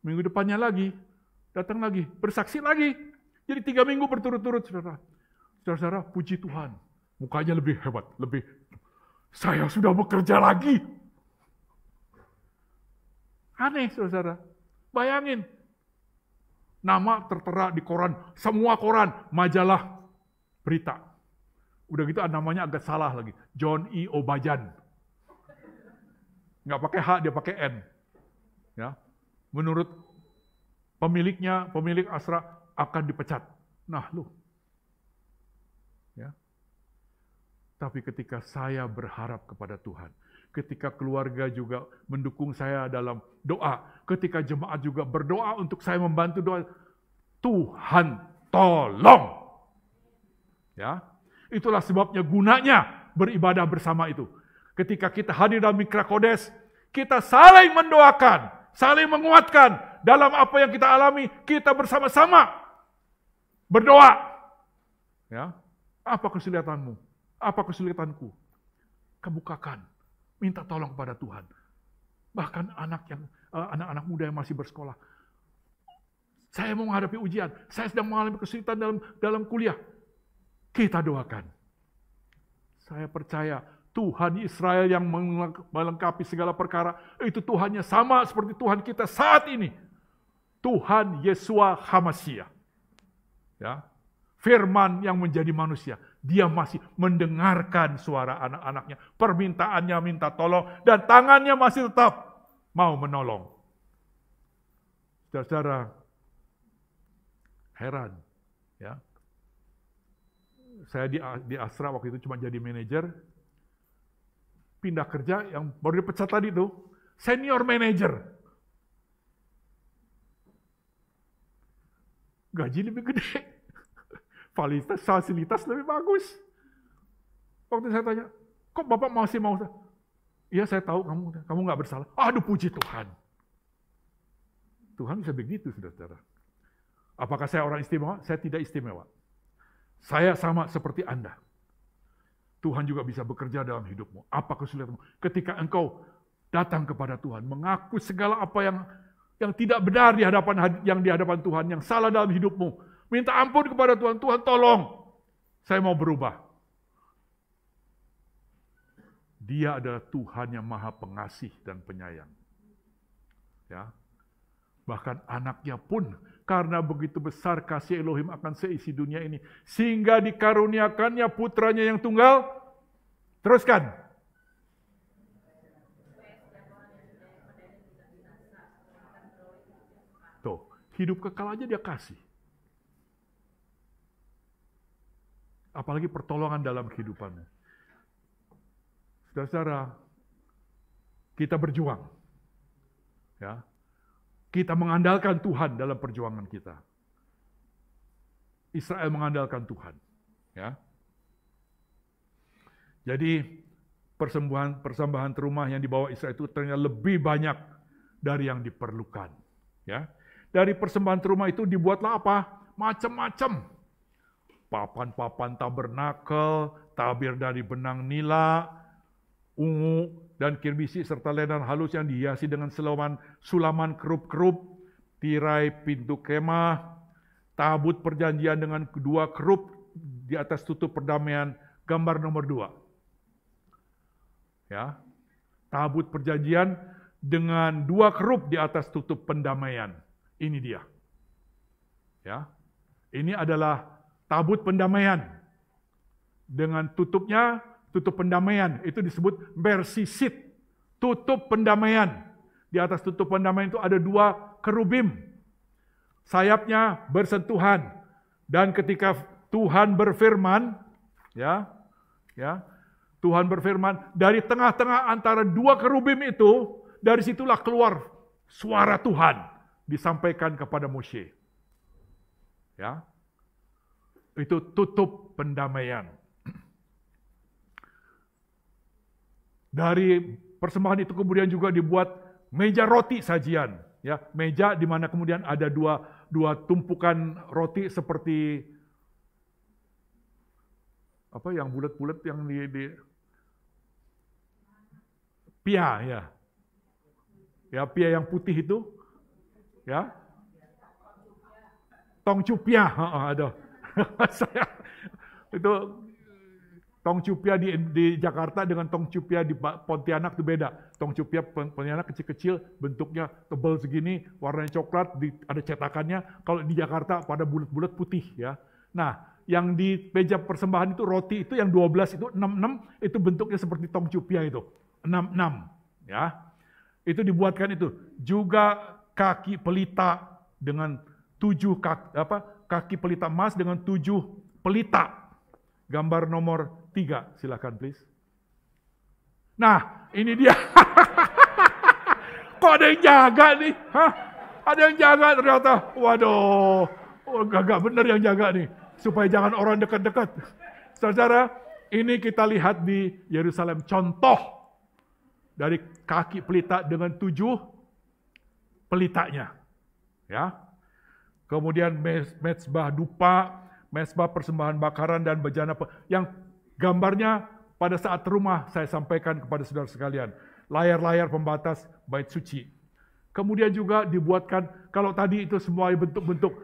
Minggu depannya lagi, datang lagi, bersaksi lagi. Jadi 3 minggu berturut-turut, saudara. Saudara-saudara, puji Tuhan. Mukanya lebih hebat, saya sudah bekerja lagi. Aneh, saudara. Bayangin. Nama tertera di koran, semua koran, majalah, berita. Udah gitu namanya agak salah lagi. John E. Obajan. Nggak pakai H, dia pakai N. Ya. Menurut pemilik Astra akan dipecat. Nah, lu. Ya. Tapi ketika saya berharap kepada Tuhan, ketika keluarga juga mendukung saya dalam doa, ketika jemaat juga berdoa untuk saya membantu doa, Tuhan tolong. Ya. Itulah sebabnya gunanya beribadah bersama itu. Ketika kita hadir dalam Mikra Kodes, kita saling mendoakan, saling menguatkan dalam apa yang kita alami, kita bersama-sama berdoa. Ya. Apa kesulitanmu? Apa kesulitanku? Kebukakan, minta tolong kepada Tuhan. Bahkan anak-anak muda yang masih bersekolah. Saya mau menghadapi ujian, saya sedang mengalami kesulitan dalam kuliah. Kita doakan. Saya percaya Tuhan Israel yang melengkapi segala perkara, itu Tuhannya sama seperti Tuhan kita saat ini. Tuhan Yeshua HaMashiach. Ya. Firman yang menjadi manusia. Dia masih mendengarkan suara anak-anaknya. Permintaannya minta tolong. Dan tangannya masih tetap mau menolong. Saudara-saudara, heran. Ya. Saya di Astra waktu itu cuma jadi manajer. Pindah kerja yang baru dipecat tadi tuh. Senior manager. Gaji lebih gede. Fasilitas lebih bagus. Waktu saya tanya, kok Bapak masih mau? Iya saya tahu kamu nggak bersalah. Aduh puji Tuhan. Tuhan bisa begitu, saudara. Apakah saya orang istimewa? Saya tidak istimewa. Saya sama seperti Anda. Tuhan juga bisa bekerja dalam hidupmu. Apa kesulitanmu? Ketika engkau datang kepada Tuhan, mengaku segala apa yang tidak benar di hadapan Tuhan, yang salah dalam hidupmu, minta ampun kepada Tuhan. Tuhan, tolong, saya mau berubah. Dia adalah Tuhan yang Maha Pengasih dan Penyayang. Ya. Bahkan anaknya pun, karena begitu besar kasih Elohim akan seisi dunia ini, sehingga dikaruniakannya putranya yang tunggal. Teruskan. Tuh, hidup kekal aja dia kasih. Apalagi pertolongan dalam kehidupanmu. Saudara-saudara, kita berjuang. Ya. Kita mengandalkan Tuhan dalam perjuangan kita. Israel mengandalkan Tuhan. Ya. Jadi persembahan terumah yang dibawa Israel itu ternyata lebih banyak dari yang diperlukan. Ya. Dari persembahan terumah itu dibuatlah apa? Macam-macam. Papan-papan tabernakel, tabir dari benang nila, ungu, dan kirmisi, serta lenan halus yang dihiasi dengan sulaman kerup-kerup, tirai pintu kemah, tabut perjanjian dengan kedua kerup di atas tutup perdamaian, gambar nomor 2. Ya, tabut perjanjian dengan 2 kerup di atas tutup pendamaian. Ini dia. Ya, ini adalah tabut pendamaian. Dengan tutupnya, tutup pendamaian, itu disebut bersisit, tutup pendamaian. Di atas tutup pendamaian itu ada 2 kerubim. Sayapnya bersentuhan. Dan ketika Tuhan berfirman, Tuhan berfirman, dari tengah-tengah antara 2 kerubim itu, dari situlah keluar suara Tuhan disampaikan kepada Moshe. Ya. Itu tutup pendamaian. Dari persembahan itu kemudian juga dibuat meja roti sajian, ya, meja di mana kemudian ada dua tumpukan roti seperti apa yang bulat-bulat yang di pia, ya. Ya, pia yang putih itu, ya. Tong cupia, ada. Saya itu tong cupia di Jakarta dengan tong cupia di Pontianak itu beda. Tong cupia Pontianak kecil-kecil, bentuknya tebal segini, warnanya coklat, ada cetakannya. Kalau di Jakarta pada bulat-bulat putih, ya. Nah, yang di meja persembahan itu roti itu yang 12 itu 6 itu bentuknya seperti tong cupia itu. 6, ya. Itu dibuatkan itu. Juga kaki pelita dengan 7 kaki pelita emas dengan 7 pelita. Gambar nomor 3, silakan please. Nah, ini dia. Kok ada yang jaga nih? Hah? Ada yang jaga ternyata. Waduh, gak bener yang jaga nih. Supaya jangan orang dekat-dekat. Saudara, ini kita lihat di Yerusalem. Contoh dari kaki pelita dengan 7 pelitanya. Ya. Kemudian mezbah dupa, mezbah persembahan bakaran dan bejana yang gambarnya pada saat rumah saya sampaikan kepada saudara sekalian. Layar-layar pembatas bait suci. Kemudian juga dibuatkan, kalau tadi itu semua bentuk-bentuk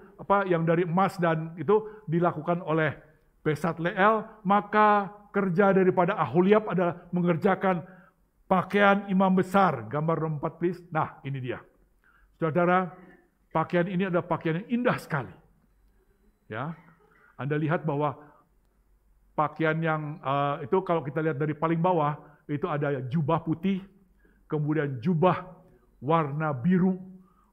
yang dari emas dan itu dilakukan oleh Besaleel, maka kerja daripada Aholiab adalah mengerjakan pakaian imam besar. Gambar nomor 4 please. Nah, ini dia. Saudara, pakaian ini adalah pakaian yang indah sekali. Ya. Anda lihat bahwa pakaian yang itu kalau kita lihat dari paling bawah, itu ada jubah putih, kemudian jubah warna biru.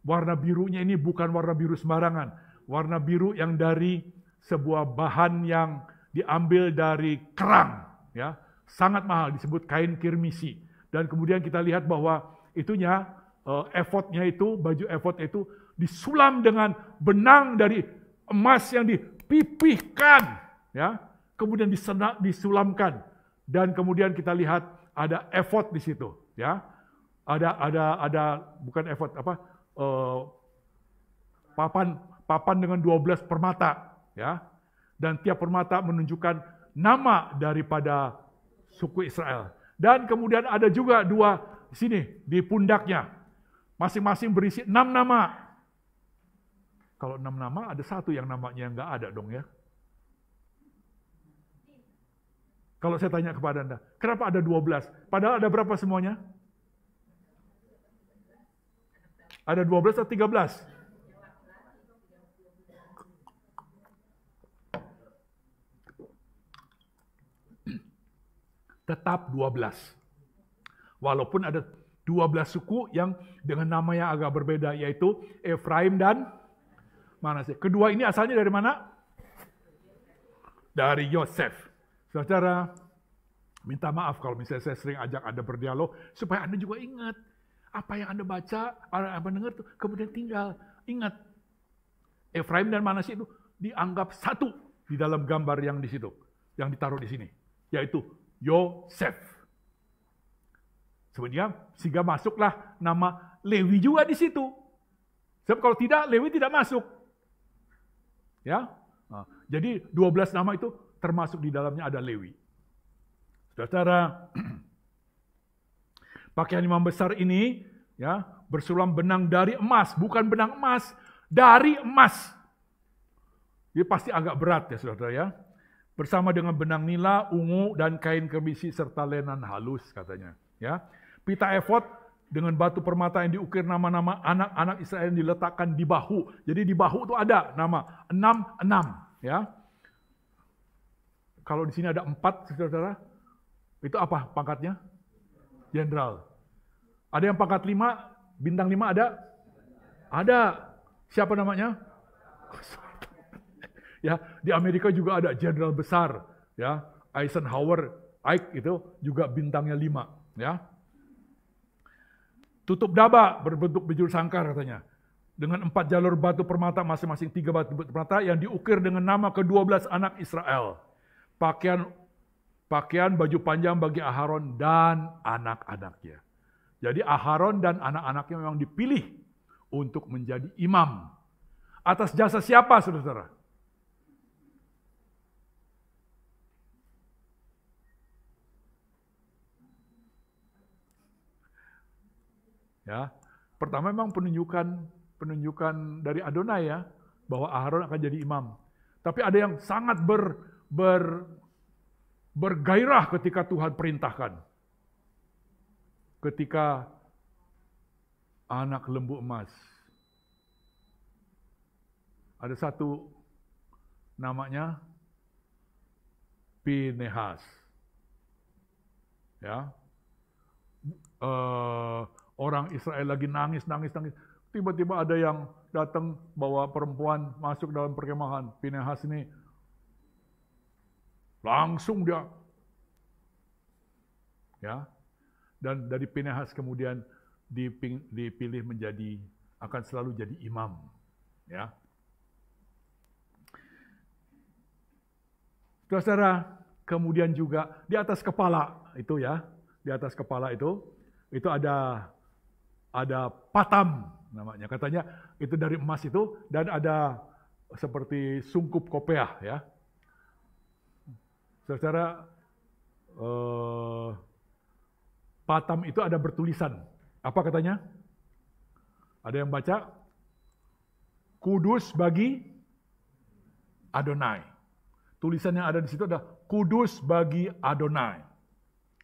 Warna birunya ini bukan warna biru sembarangan. Warna biru yang dari sebuah bahan yang diambil dari kerang. Ya, sangat mahal, disebut kain kirmisi. Dan kemudian kita lihat bahwa itunya, efodnya itu, baju efodnya itu disulam dengan benang dari emas yang dipipihkan, ya, kemudian disulamkan, dan kemudian kita lihat ada efod di situ, ya, ada bukan efod papan dengan 12 permata, ya. Dan tiap permata menunjukkan nama daripada suku Israel. Dan kemudian ada juga 2 di sini di pundaknya. Masing-masing berisi 6 nama. Kalau 6 nama ada 1 yang namanya nggak ada dong ya. Kalau saya tanya kepada Anda, kenapa ada 12? Padahal ada berapa semuanya? Ada 12 atau 13? Tetap 12. Walaupun ada 12 suku yang dengan nama yang agak berbeda, yaitu Efraim dan Manasye. Kedua ini asalnya dari mana? Dari Yosef. Saudara, minta maaf kalau misalnya saya sering ajak Anda berdialog, supaya Anda juga ingat apa yang Anda baca, Anda dengar, kemudian tinggal. Ingat, Efraim dan Manasye itu dianggap satu di dalam gambar yang di situ, yang ditaruh di sini, yaitu Yosef. Sebenarnya, sehingga masuklah nama Lewi juga di situ. Sebab kalau tidak, Lewi tidak masuk. Ya, jadi 12 nama itu termasuk di dalamnya ada Lewi. Saudara, pakaian imam besar ini ya bersulam benang dari emas, bukan benang emas, dari emas. Jadi pasti agak berat ya saudara ya. Bersama dengan benang nila, ungu, dan kain kemisi serta lenan halus katanya. Ya, pita efod dengan batu permata yang diukir nama-nama anak-anak Israel yang diletakkan di bahu. Jadi di bahu itu ada nama 66 ya. Kalau di sini ada 4, saudara, itu apa pangkatnya? Jenderal. Ada yang pangkat 5, bintang 5 ada? Ada. Siapa namanya? Ya, di Amerika juga ada jenderal besar, ya. Eisenhower, Ike itu juga bintangnya 5, ya. Tutup daba berbentuk bijul sangkar katanya. Dengan 4 jalur batu permata, masing-masing 3 batu permata yang diukir dengan nama ke-12 anak Israel. Pakaian baju panjang bagi Aharon dan anak-anaknya. Jadi Aharon dan anak-anaknya memang dipilih untuk menjadi imam. Atas jasa siapa, saudara? Ya, pertama memang penunjukan dari Adonai ya, bahwa Aharon akan jadi imam. Tapi ada yang sangat bergairah ketika Tuhan perintahkan. Ketika anak lembu emas. Ada satu namanya Pinehas. Ya. Orang Israel lagi nangis. Tiba-tiba ada yang datang bawa perempuan masuk dalam perkemahan. Pinehas ini langsung dia, ya, dan dari Pinehas kemudian dipilih menjadi, akan selalu jadi imam, ya. Saudara, kemudian juga di atas kepala itu ya, di atas kepala itu ada patam namanya, katanya itu dari emas itu, dan ada seperti sungkup kopeah ya. Saudara, patam itu ada bertulisan. Apa katanya? Ada yang baca? Kudus bagi Adonai. Tulisan yang ada di situ ada kudus bagi Adonai.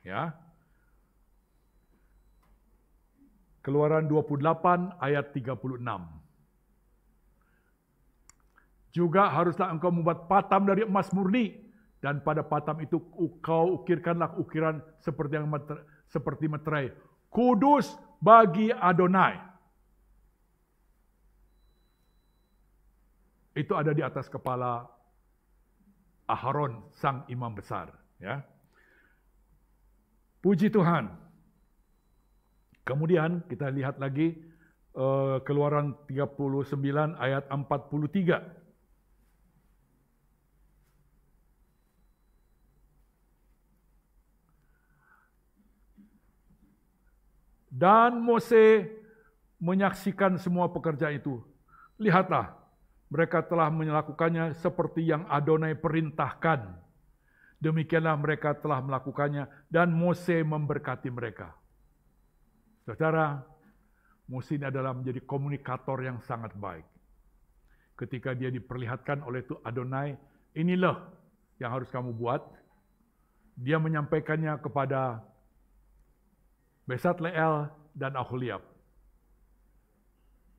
Ya. Keluaran 28 ayat 36. Juga haruslah engkau membuat patam dari emas murni, dan pada patam itu kau ukirkanlah ukiran seperti meterai. Kudus bagi Adonai. Itu ada di atas kepala Aharon, sang imam besar. Ya. Puji Tuhan. Kemudian kita lihat lagi Keluaran 39 ayat 43. Dan Mose menyaksikan semua pekerjaan itu. Lihatlah, mereka telah melakukannya seperti yang Adonai perintahkan. Demikianlah mereka telah melakukannya dan Mose memberkati mereka. Saudara, Mose ini adalah menjadi komunikator yang sangat baik. Ketika dia diperlihatkan oleh Adonai, inilah yang harus kamu buat. Dia menyampaikannya kepada Besaleel dan Aholiab.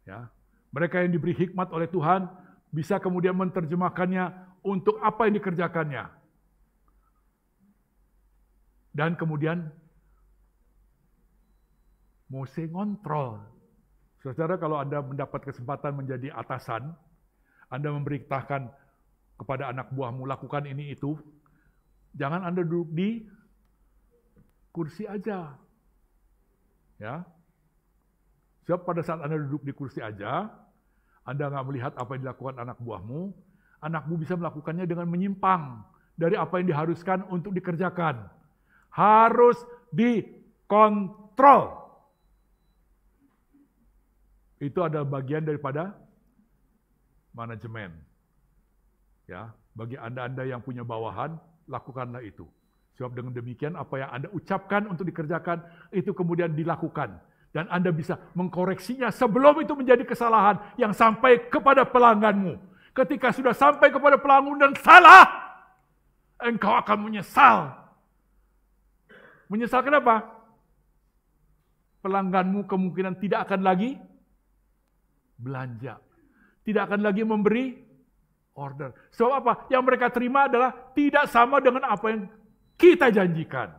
Ya, mereka yang diberi hikmat oleh Tuhan bisa kemudian menerjemahkannya untuk apa yang dikerjakannya. Dan kemudian Mose ngontrol. Saudara, kalau Anda mendapat kesempatan menjadi atasan, Anda memberitakan kepada anak buahmu, lakukan ini itu, jangan Anda duduk di kursi aja. Ya. Sebab pada saat Anda duduk di kursi aja, Anda nggak melihat apa yang dilakukan anak buahmu bisa melakukannya dengan menyimpang dari apa yang diharuskan untuk dikerjakan. Harus dikontrol. Itu adalah bagian daripada manajemen. Ya, bagi Anda yang punya bawahan, lakukanlah itu. Sebab dengan demikian apa yang Anda ucapkan untuk dikerjakan, itu kemudian dilakukan. Dan Anda bisa mengkoreksinya sebelum itu menjadi kesalahan yang sampai kepada pelangganmu. Ketika sudah sampai kepada pelanggan dan salah, engkau akan menyesal. Menyesal kenapa? Pelangganmu kemungkinan tidak akan lagi belanja. Tidak akan lagi memberi order. Sebab apa? Yang mereka terima adalah tidak sama dengan apa yang kita janjikan.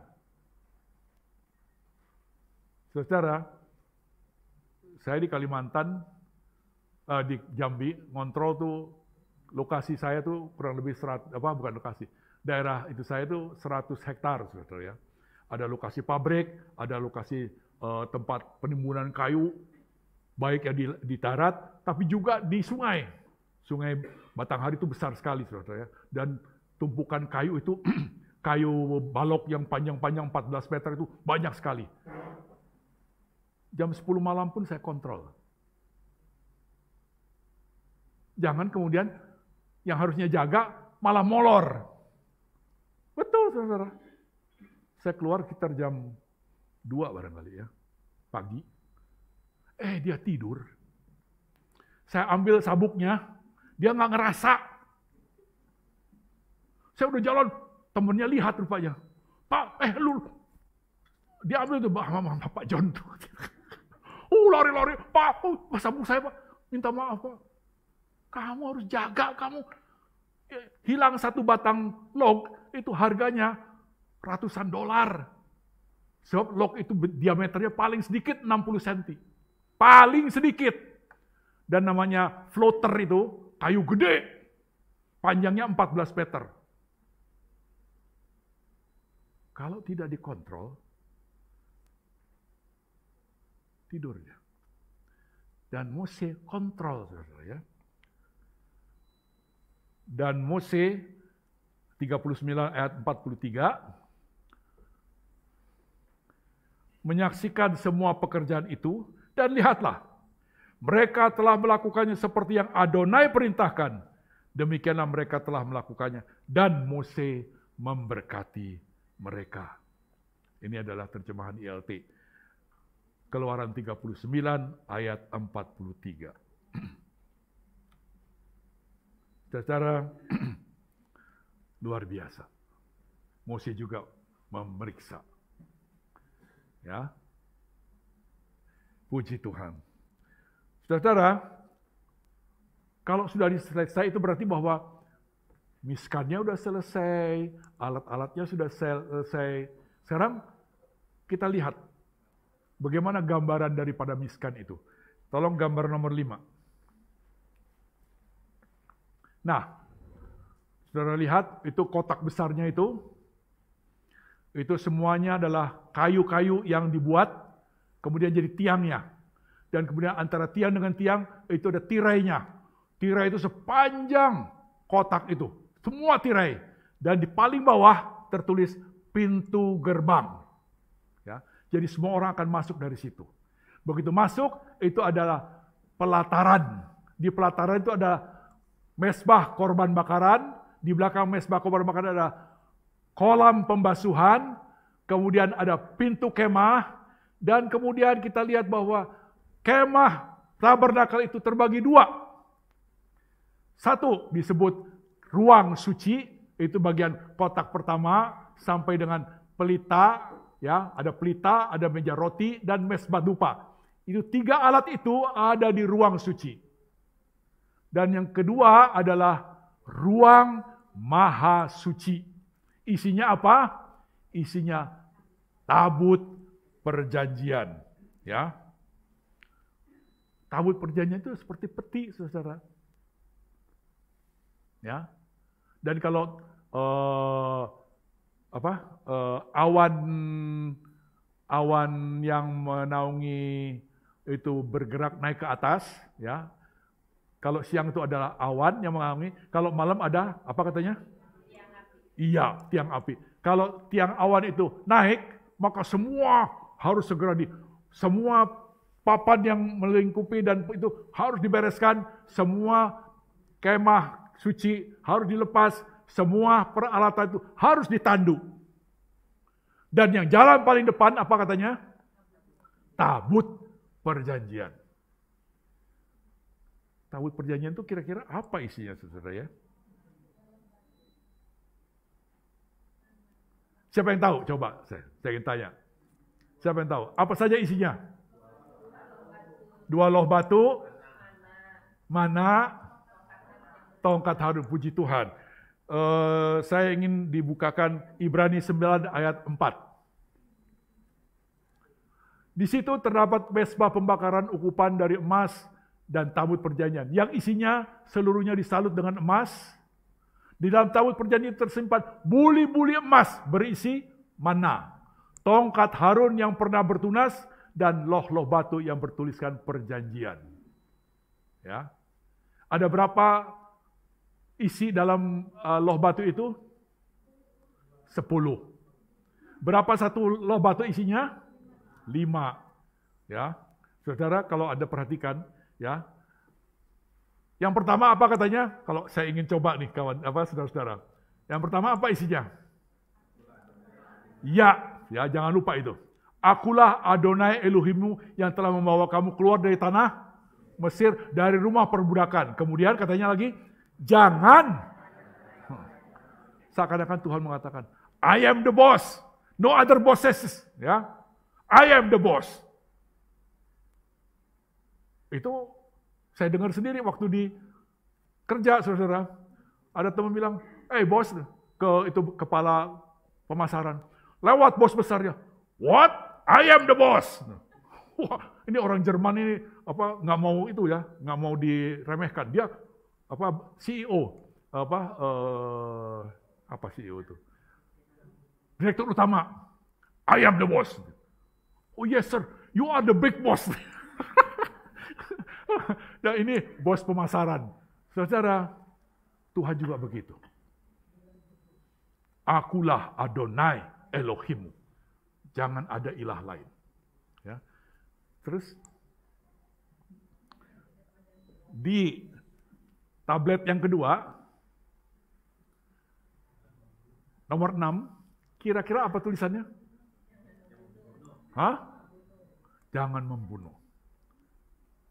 Saudara, saya di Kalimantan, di Jambi, ngontrol tuh lokasi saya tuh kurang lebih daerah itu saya tuh 100 hektar, saudara ya. Ada lokasi pabrik, ada lokasi tempat penimbunan kayu, baik yang di darat, tapi juga di sungai. Sungai Batanghari itu besar sekali, saudara ya. Dan tumpukan kayu itu, kayu balok yang panjang-panjang 14 meter itu banyak sekali. Jam 10 malam pun saya kontrol. Jangan kemudian yang harusnya jaga malah molor. Betul, saudara. Saya keluar sekitar jam 2 barangkali ya, pagi. Dia tidur. Saya ambil sabuknya, dia nggak ngerasa. Saya udah jalan, temennya lihat rupanya. Pak, lu. Dia ambil itu, Pak John. Lari-lari, Pak, sabuk saya, Pak. Minta maaf, Pak. Kamu harus jaga, kamu. Hilang satu batang log, itu harganya ratusan dolar. Sebab log itu diameternya paling sedikit 60 cm. Paling sedikit. Dan namanya floater itu, kayu gede. Panjangnya 14 meter. Kalau tidak dikontrol, tidurnya. Dan Mose kontrol, saudara ya. Dan Mose 39 ayat 43 menyaksikan semua pekerjaan itu dan lihatlah, mereka telah melakukannya seperti yang Adonai perintahkan. Demikianlah mereka telah melakukannya dan Mose memberkati mereka. Ini adalah terjemahan ILT. Keluaran 39 ayat 43. Secara luar biasa. Mose juga memeriksa. Ya. Puji Tuhan. Saudara, kalau sudah selesai itu berarti bahwa miskannya sudah selesai, alat-alatnya sudah selesai. Sekarang kita lihat bagaimana gambaran daripada miskan itu. Tolong gambar nomor 5. Nah, saudara lihat itu kotak besarnya itu semuanya adalah kayu-kayu yang dibuat, kemudian jadi tiangnya. Dan kemudian antara tiang dengan tiang itu ada tirainya. Tirai itu sepanjang kotak itu, semua tirai. Dan di paling bawah tertulis pintu gerbang. Ya, jadi semua orang akan masuk dari situ. Begitu masuk, itu adalah pelataran. Di pelataran itu ada mesbah korban bakaran, di belakang mesbah korban bakaran ada kolam pembasuhan, kemudian ada pintu kemah, dan kemudian kita lihat bahwa kemah tabernakel itu terbagi dua. Satu disebut ruang suci, itu bagian kotak pertama sampai dengan pelita, ya, ada pelita, ada meja roti, dan mesbah dupa. Itu 3 alat itu ada di ruang suci. Dan yang kedua adalah ruang maha suci. Isinya apa? Isinya tabut perjanjian, ya. Tabut perjanjian itu seperti peti, saudara. Ya. Dan kalau awan yang menaungi itu bergerak naik ke atas, ya. Kalau siang itu adalah awan yang menaungi, kalau malam ada apa katanya? Tiang api. Iya, tiang api. Kalau tiang awan itu naik, maka semua harus segera semua papan yang melingkupi dan itu harus dibereskan, semua kemah suci harus dilepas, semua peralatan itu harus ditandu. Dan yang jalan paling depan apa katanya? Tabut perjanjian. Tabut perjanjian itu kira-kira apa isinya, saudara ya? Siapa yang tahu? Coba saya ingin tanya. Siapa yang tahu? Apa saja isinya? 2 loh batu, mana, tongkat Harun, puji Tuhan. Saya ingin dibukakan Ibrani 9 ayat 4. Di situ terdapat mesbah pembakaran ukupan dari emas dan tabut perjanjian, yang isinya seluruhnya disalut dengan emas. Di dalam tabut perjanjian tersimpan buli-buli emas berisi mana, tongkat Harun yang pernah bertunas, dan loh-loh batu yang bertuliskan perjanjian. Ya. Ada berapa isi dalam loh batu itu? 10. Berapa satu loh batu isinya? 5. Ya. Saudara, kalau Anda perhatikan, ya. Yang pertama apa katanya? Kalau saya ingin coba nih kawan, saudara-saudara. Yang pertama apa isinya? Ya, jangan lupa itu. Akulah Adonai Elohimmu yang telah membawa kamu keluar dari tanah Mesir, dari rumah perbudakan. Kemudian katanya lagi, jangan. Seakan-akan Tuhan mengatakan, I am the boss, no other bosses. Ya, I am the boss. Itu saya dengar sendiri waktu di kerja, saudara. Ada teman bilang, bos, itu kepala pemasaran. Lewat bos besarnya. What? I am the boss. Wah, ini orang Jerman ini nggak mau itu ya, nggak mau diremehkan. Dia CEO, CEO itu? Direktur utama. I am the boss. Oh yes sir, you are the big boss. Nah ini bos pemasaran. Saudara, Tuhan juga begitu. Akulah Adonai Elohimmu. Jangan ada ilah lain. Ya. Terus di tablet yang kedua, nomor 6, kira-kira apa tulisannya? Jangan membunuh.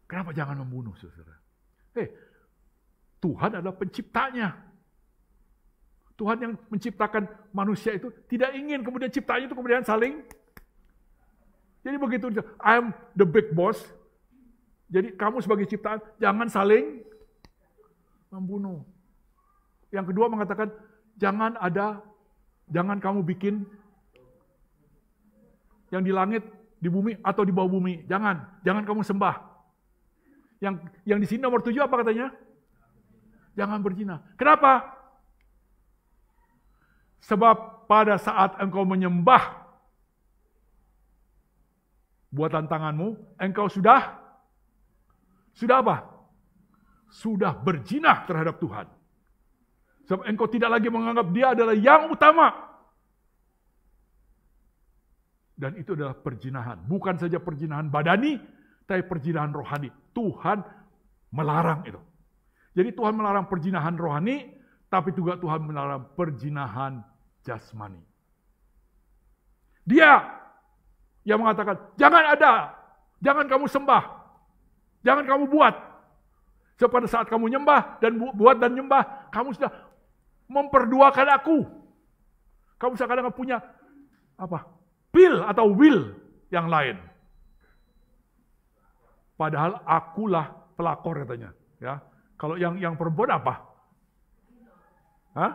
Kenapa jangan membunuh, saudara? Tuhan adalah penciptanya. Tuhan yang menciptakan manusia itu tidak ingin kemudian ciptaannya itu kemudian saling. Jadi begitu, I am the big boss. Jadi kamu sebagai ciptaan jangan saling membunuh. Yang kedua mengatakan jangan kamu bikin yang di langit, di bumi atau di bawah bumi. Jangan kamu sembah. Yang di sini nomor 7 apa katanya? Jangan berzina. Kenapa? Sebab pada saat engkau menyembah buatan tanganmu, engkau sudah apa? Sudah berzina terhadap Tuhan. Sebab engkau tidak lagi menganggap dia adalah yang utama. Dan itu adalah perzinahan. Bukan saja perzinahan badani, tapi perzinahan rohani. Tuhan melarang itu. Jadi Tuhan melarang perzinahan rohani, tapi juga Tuhan melarang perzinahan jasmani. Dia yang mengatakan, jangan ada, jangan kamu sembah, jangan kamu buat. So, pada saat kamu nyembah dan buat dan nyembah, kamu sudah memperduakan aku. Kamu sekarang punya pil atau will yang lain. Padahal akulah pelakor katanya, ya. Kalau yang perempuan apa? Hah?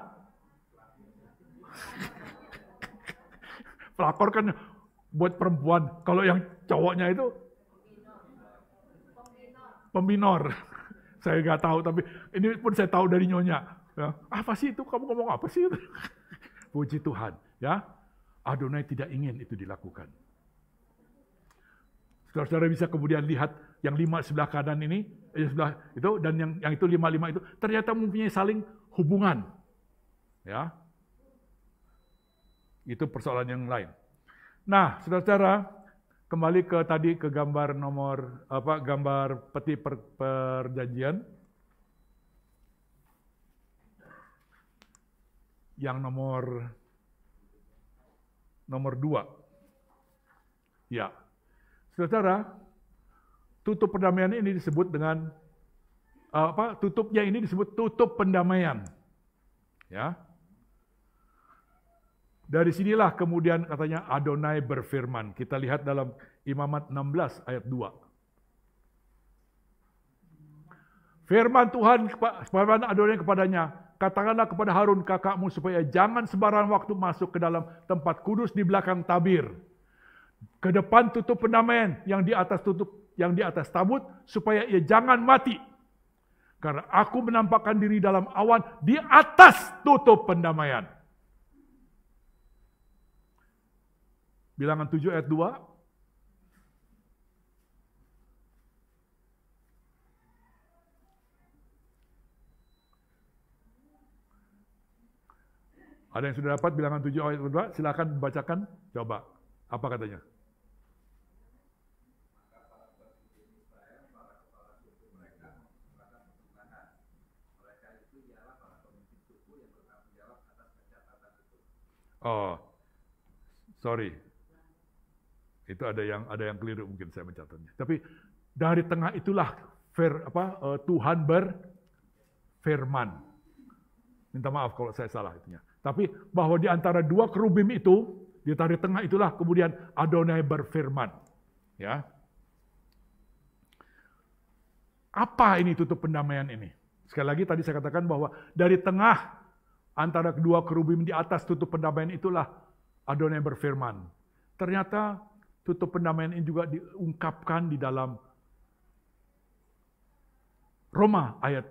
Pelakor kan buat perempuan. Kalau yang cowoknya itu peminor. Saya nggak tahu, tapi ini pun saya tahu dari nyonya. Ya, apa sih itu? Kamu ngomong apa sih itu? Puji Tuhan, ya. Adonai tidak ingin itu dilakukan. Saudara-saudara bisa kemudian lihat yang 5 sebelah kanan ini, sebelah itu, dan yang itu 5 itu ternyata mempunyai saling hubungan, ya. Itu persoalan yang lain. Nah, saudara-saudara, kembali ke gambar gambar peti perjanjian yang nomor 2. Ya. Saudara, tutup perdamaian ini disebut dengan tutupnya ini disebut tutup pendamaian. Ya. Dari sinilah kemudian katanya Adonai berfirman. Kita lihat dalam Imamat 16 ayat 2. Firman Adonai kepadanya, katakanlah kepada Harun kakakmu supaya jangan sembarang waktu masuk ke dalam tempat kudus di belakang tabir. Ke depan tutup pendamaian yang di atas tabut supaya ia jangan mati. Karena aku menampakkan diri dalam awan di atas tutup pendamaian. Bilangan 7 ayat 2. Ada yang sudah dapat bilangan 7 ayat 2? Silakan bacakan. Coba. Apa katanya? Oh, sorry. Itu ada yang keliru mungkin saya mencatatnya. Tapi dari tengah itulah Tuhan berfirman. Minta maaf kalau saya salah itunya. Tapi bahwa di antara dua kerubim itu, di tengah itulah kemudian Adonai berfirman. Ya. Apa ini tutup pendamaian ini? Sekali lagi tadi saya katakan bahwa dari tengah antara kedua kerubim di atas tutup pendamaian itulah Adonai berfirman. Ternyata tutup pendamaian ini juga diungkapkan di dalam Roma 3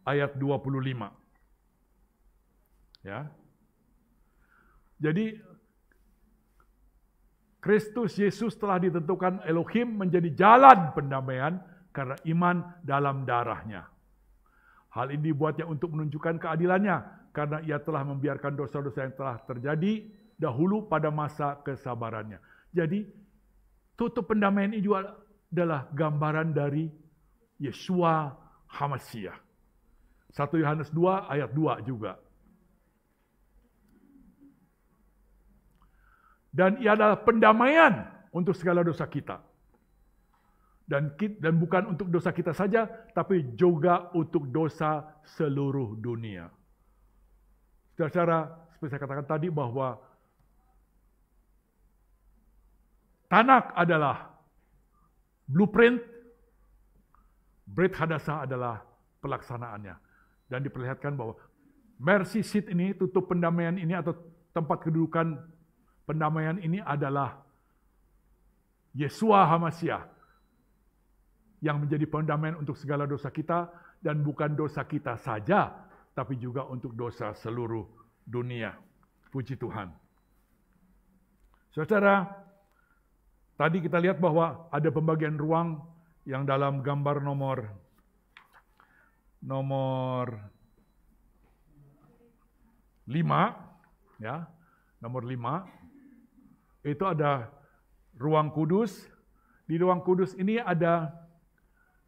ayat 25. Ya. Jadi Kristus Yesus telah ditentukan Elohim menjadi jalan pendamaian karena iman dalam darahnya. Hal ini dibuatnya untuk menunjukkan keadilannya karena ia telah membiarkan dosa-dosa yang telah terjadi dahulu pada masa kesabarannya. Jadi tutup pendamaian ini juga adalah gambaran dari Yeshua HaMashiach. 1 Yohanes 2 ayat 2 juga. Dan ia adalah pendamaian untuk segala dosa kita. Dan bukan untuk dosa kita saja, tapi juga untuk dosa seluruh dunia. Saudara-saudara, seperti saya katakan tadi bahwa Tanak adalah blueprint, Brit Hadasah adalah pelaksanaannya. Dan diperlihatkan bahwa mercy seat ini, tutup pendamaian ini atau tempat kedudukan pendamaian ini adalah Yeshua HaMashiach yang menjadi pendamaian untuk segala dosa kita dan bukan dosa kita saja, tapi juga untuk dosa seluruh dunia. Puji Tuhan. Saudara, tadi kita lihat bahwa ada pembagian ruang yang dalam gambar nomor 5, ya, nomor 5, itu ada ruang kudus. Di ruang kudus ini ada,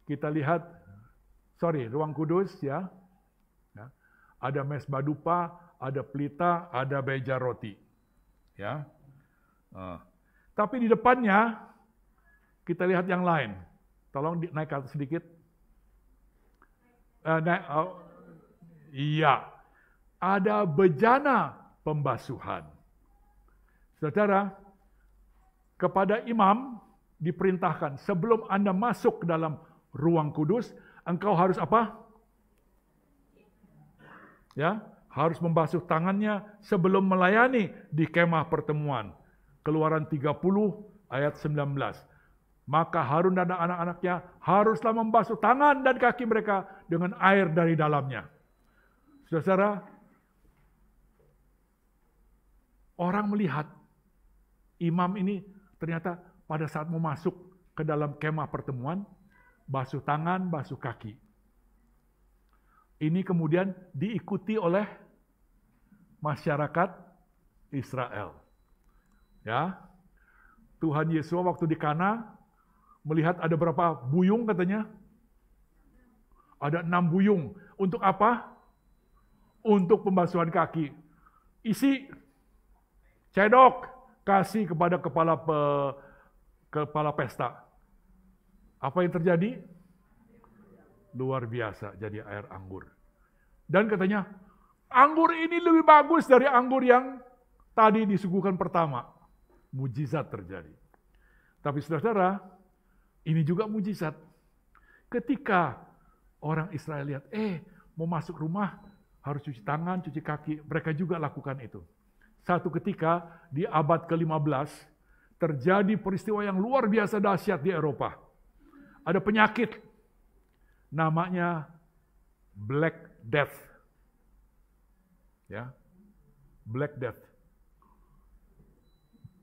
kita lihat ruang kudus ya. Ada mesbah dupa, ada pelita, ada meja roti. Ya. Tapi di depannya kita lihat yang lain. Tolong naik ke atas sedikit. Iya. Ada bejana pembasuhan. Saudara, kepada imam diperintahkan sebelum Anda masuk ke dalam ruang kudus, engkau harus apa? Ya, harus membasuh tangannya sebelum melayani di kemah pertemuan. Keluaran 30 ayat 19. Maka Harun dan anak-anaknya haruslah membasuh tangan dan kaki mereka dengan air dari dalamnya. Saudara, orang melihat imam ini ternyata pada saat mau masuk ke dalam kemah pertemuan, basuh tangan, basuh kaki. Ini kemudian diikuti oleh masyarakat Israel. Ya, Tuhan Yesus waktu di Kana melihat ada berapa buyung katanya? Ada 6 buyung. Untuk apa? Untuk pembasuhan kaki. Isi cedok, kasih kepada kepala pesta. Apa yang terjadi? Luar biasa, jadi air anggur. Dan katanya, anggur ini lebih bagus dari anggur yang tadi disuguhkan pertama. Mujizat terjadi. Tapi saudara, ini juga mujizat. Ketika orang Israel lihat, mau masuk rumah, harus cuci tangan, cuci kaki. Mereka juga lakukan itu. Satu ketika, di abad ke-15, terjadi peristiwa yang luar biasa dahsyat di Eropa. Ada penyakit. Namanya Black Death. Ya. Black Death.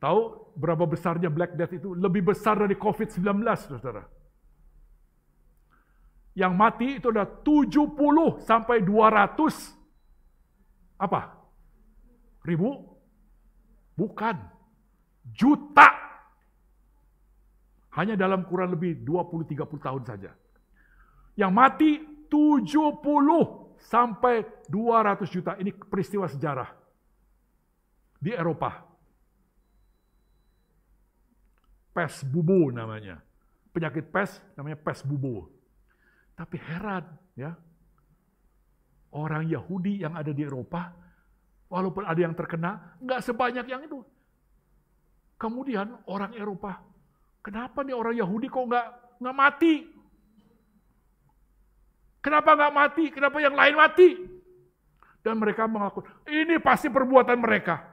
Tahu berapa besarnya Black Death itu? Lebih besar dari COVID-19, saudara. Yang mati itu ada 70 sampai 200 apa? Ribu? Bukan. Juta. Hanya dalam kurang lebih 20-30 tahun saja. Yang mati 70 sampai 200 juta. Ini peristiwa sejarah di Eropa. Pes bubo namanya. Penyakit pes namanya pes bubo. Tapi heran ya. Orang Yahudi yang ada di Eropa, walaupun ada yang terkena, nggak sebanyak yang itu. Kemudian orang Eropa, kenapa nih orang Yahudi kok nggak mati? Kenapa nggak mati? Kenapa yang lain mati? Dan mereka mengaku, ini pasti perbuatan mereka.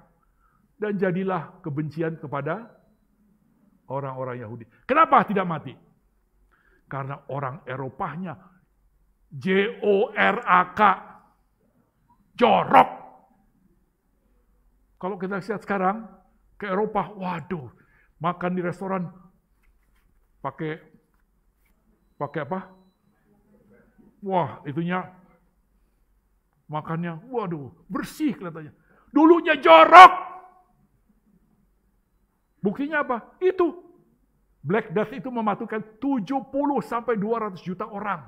Dan jadilah kebencian kepada orang-orang Yahudi. Kenapa tidak mati? Karena orang Eropanya J-O-R-A-K, jorok. Kalau kita lihat sekarang ke Eropa, waduh, makan di restoran pakai apa? Wah, itunya makannya, waduh, bersih kelihatannya. Dulunya jorok. Buktinya apa? Itu. Black Death itu mematikan 70 sampai 200 juta orang.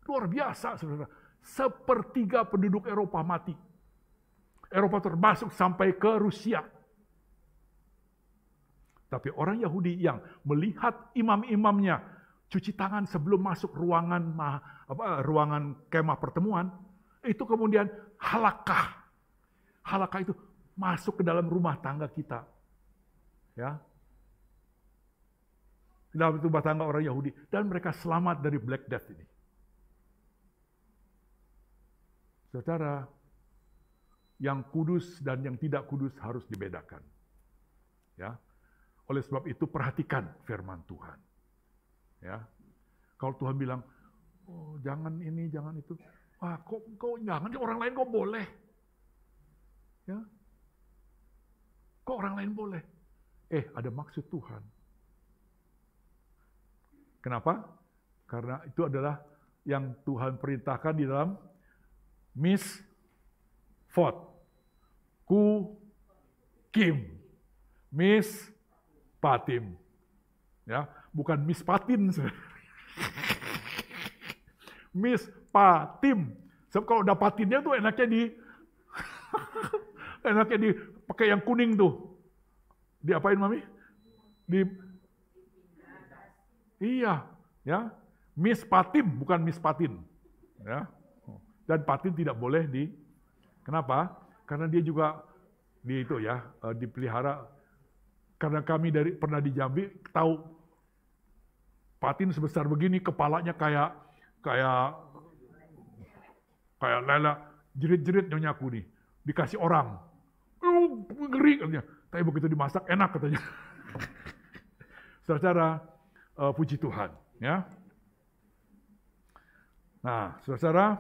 Luar biasa, saudara. Sepertiga penduduk Eropa mati. Eropa termasuk sampai ke Rusia. Tapi orang Yahudi yang melihat imam-imamnya cuci tangan sebelum masuk ruangan kemah pertemuan, itu kemudian halakah. Halakah itu masuk ke dalam rumah tangga kita. Ya. Di dalam rumah tangga orang Yahudi. Dan mereka selamat dari Black Death ini. Saudara, yang kudus dan yang tidak kudus harus dibedakan. Ya. Oleh sebab itu perhatikan firman Tuhan. Ya. Kalau Tuhan bilang, oh, jangan ini, jangan itu. Wah, kok jangan, orang lain kok boleh? Ya. Kok orang lain boleh? Ada maksud Tuhan. Kenapa? Karena itu adalah yang Tuhan perintahkan di dalam misfot, kim, patim. Ya, bukan mispatin. Mispatim. Sebab kalau dapatinnya tuh enaknya pakai yang kuning tuh. Diapain Mami? Iya, ya. Mispatim bukan mispatin. Ya. Dan patin tidak boleh kenapa? Karena dia juga dipelihara. Karena kami pernah di Jambi tahu patin sebesar begini, kepalanya kayak lele, jerit-jerit Nyonya aku nih. Dikasih orang. Ngeri katanya. Tapi begitu dimasak enak katanya. Saudara, puji Tuhan, ya. Nah, saudara,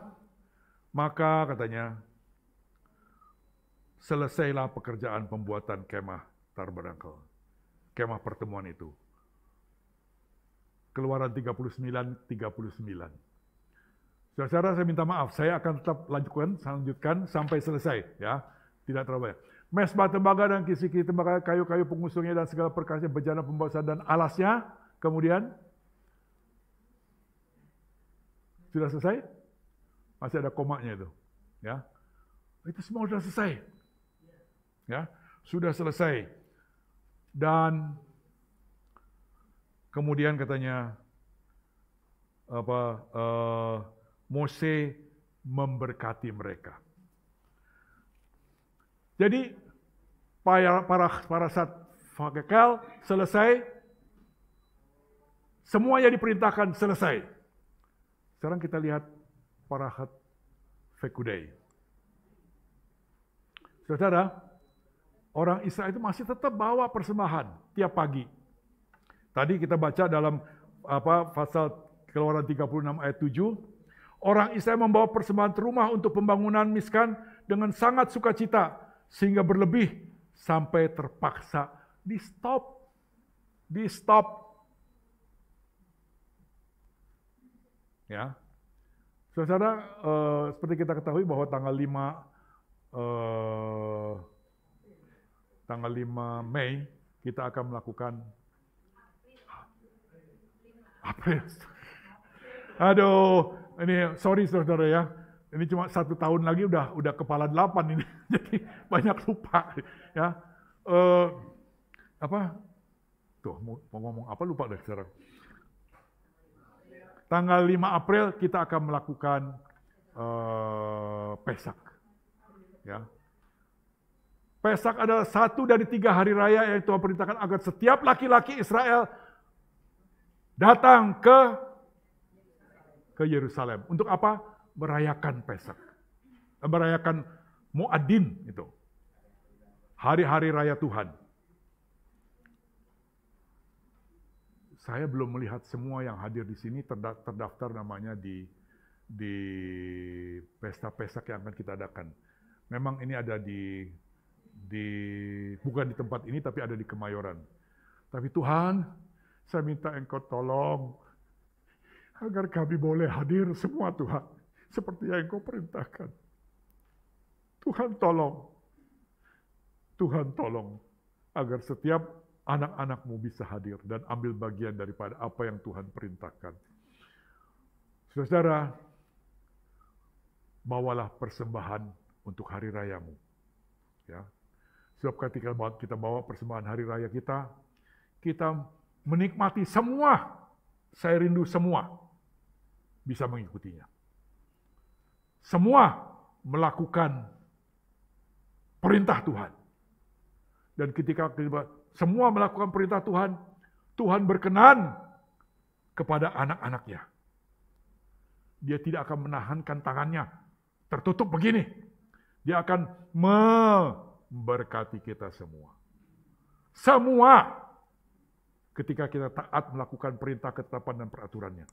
maka katanya selesailah pekerjaan pembuatan kemah tabernakel. Kemah pertemuan itu. Keluaran 39. Saudara, saya minta maaf, saya akan tetap lanjutkan sampai selesai, ya. Tidak terlalu banyak. Mesbah tembaga dan kisi-kisi tembaga, kayu-kayu pengusungnya dan segala perkasnya, bejana pembawasan dan alasnya. Kemudian sudah selesai? Masih ada komanya itu, ya. Itu semua sudah selesai. Ya, sudah selesai. Dan kemudian katanya Mose memberkati mereka. Jadi para saat Vakekel selesai, semuanya diperintahkan selesai. Sekarang kita lihat Parahat Fekudei. Saudara, orang Israel itu masih tetap bawa persembahan tiap pagi. Tadi kita baca dalam pasal Keluaran 36 ayat 7, orang Israel membawa persembahan rumah untuk pembangunan Miskan dengan sangat sukacita sehingga berlebih sampai terpaksa di stop. Ya. Saudara, seperti kita ketahui bahwa tanggal 5 Mei kita akan melakukan April. Aduh, ini sorry saudara ya. Ini cuma 1 tahun lagi udah kepala 8 ini, jadi banyak lupa. Ya, Tuh mau ngomong apa lupa deh sekarang. Tanggal 5 April kita akan melakukan Pesak. Ya. Pesak adalah 1 dari 3 hari raya yang Tuhan perintahkan agar setiap laki-laki Israel datang ke Yerusalem. Untuk apa? Merayakan Pesak. Merayakan Muadin itu. Hari-hari raya Tuhan. Saya belum melihat semua yang hadir di sini terdaftar namanya di pesta Pesak yang akan kita adakan. Memang ini ada bukan di tempat ini tapi ada di Kemayoran. Tapi Tuhan, saya minta Engkau tolong agar kami boleh hadir semua Tuhan, seperti yang Engkau perintahkan. Tuhan tolong agar setiap anak-anak-Mu bisa hadir dan ambil bagian daripada apa yang Tuhan perintahkan. Saudara, bawalah persembahan untuk hari rayamu. Ya. Sebab ketika kita bawa persembahan hari raya kita menikmati semua. Saya rindu semua bisa mengikutinya. Semua melakukan perintah Tuhan. Dan ketika semua melakukan perintah Tuhan, Tuhan berkenan kepada anak-anaknya. Dia tidak akan menahankan tangannya tertutup begini. Dia akan memberkati kita semua. Semua ketika kita taat melakukan perintah, ketetapan, dan peraturannya.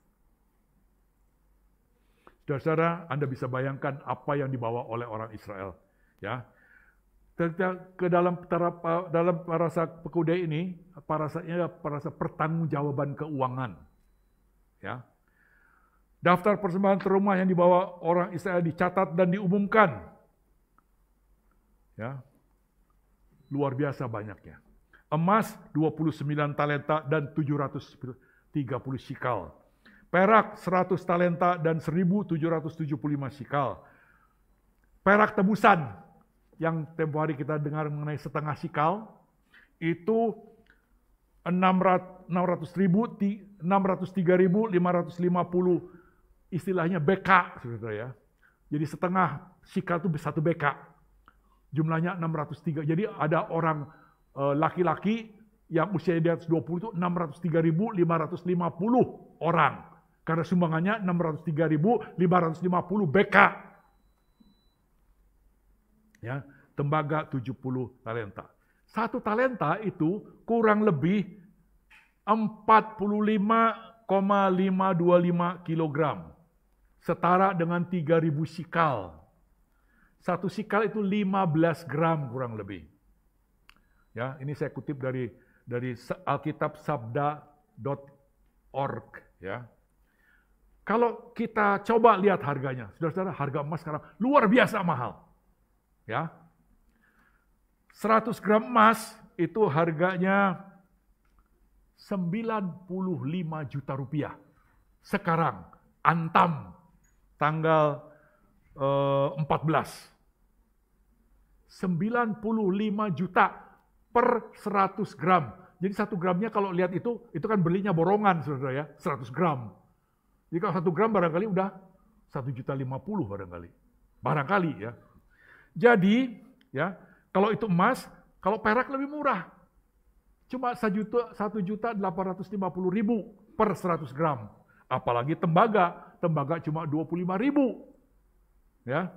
Saudara, Anda bisa bayangkan apa yang dibawa oleh orang Israel. Ya, ke dalam parasa Fekudei ini, parasanya parasa pertanggungjawaban keuangan. Ya, daftar persembahan terumah yang dibawa orang Israel dicatat dan diumumkan. Ya, luar biasa banyaknya. Emas 29 talenta dan 730 shikal. Perak 100 talenta dan 1.775 sikal. Perak tebusan yang tempo hari kita dengar mengenai setengah sikal itu 603.550 istilahnya BK, saudara ya. Jadi setengah sikal itu 1 BK. Jumlahnya 603. Jadi ada orang laki-laki yang usia di atas 20 itu 603.550 orang. Karena sumbangannya 603.550 BK. Ya, tembaga 70 talenta. 1 talenta itu kurang lebih 45,525 kilogram. Setara dengan 3.000 sikal. 1 sikal itu 15 gram kurang lebih. Ya, ini saya kutip dari Alkitab sabda.org ya. Kalau kita coba lihat harganya, saudara-saudara, harga emas sekarang luar biasa mahal. Ya. 100 gram emas itu harganya 95 juta rupiah. Sekarang, Antam, tanggal 14. 95 juta per 100 gram. Jadi 1 gramnya kalau lihat itu kan belinya borongan, saudara ya, 100 gram. Jadi kalau 1 gram barangkali udah 1.050.000 barangkali. Barangkali ya. Jadi, ya, kalau itu emas, kalau perak lebih murah. Cuma 1.850.000 per 100 gram. Apalagi tembaga cuma 25.000. Ya.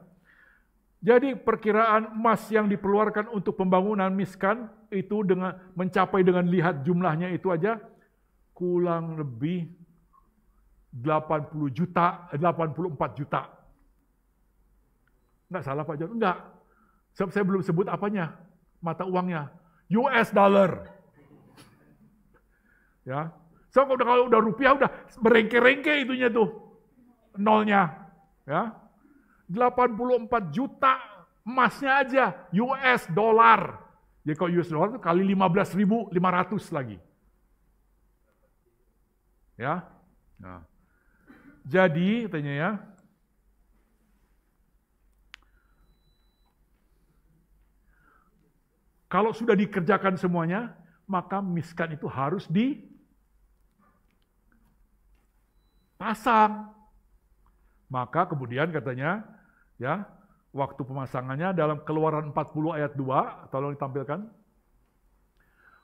Jadi perkiraan emas yang dikeluarkan untuk pembangunan Mishkan itu mencapai dengan lihat jumlahnya itu aja kurang lebih 84 juta. Enggak salah Pak John? Enggak. Saya belum sebut apanya, mata uangnya. US dollar. Ya. So kalau udah rupiah udah berengke-rengke itunya tuh. Nolnya. Ya. 84 juta emasnya aja US dollar. Jadi kalau US dollar itu kali 15.500 lagi. Ya. Nah. Jadi katanya ya, kalau sudah dikerjakan semuanya, maka Mishkan itu harus dipasang. Maka kemudian katanya, ya, waktu pemasangannya dalam Keluaran 40 ayat 2, tolong ditampilkan.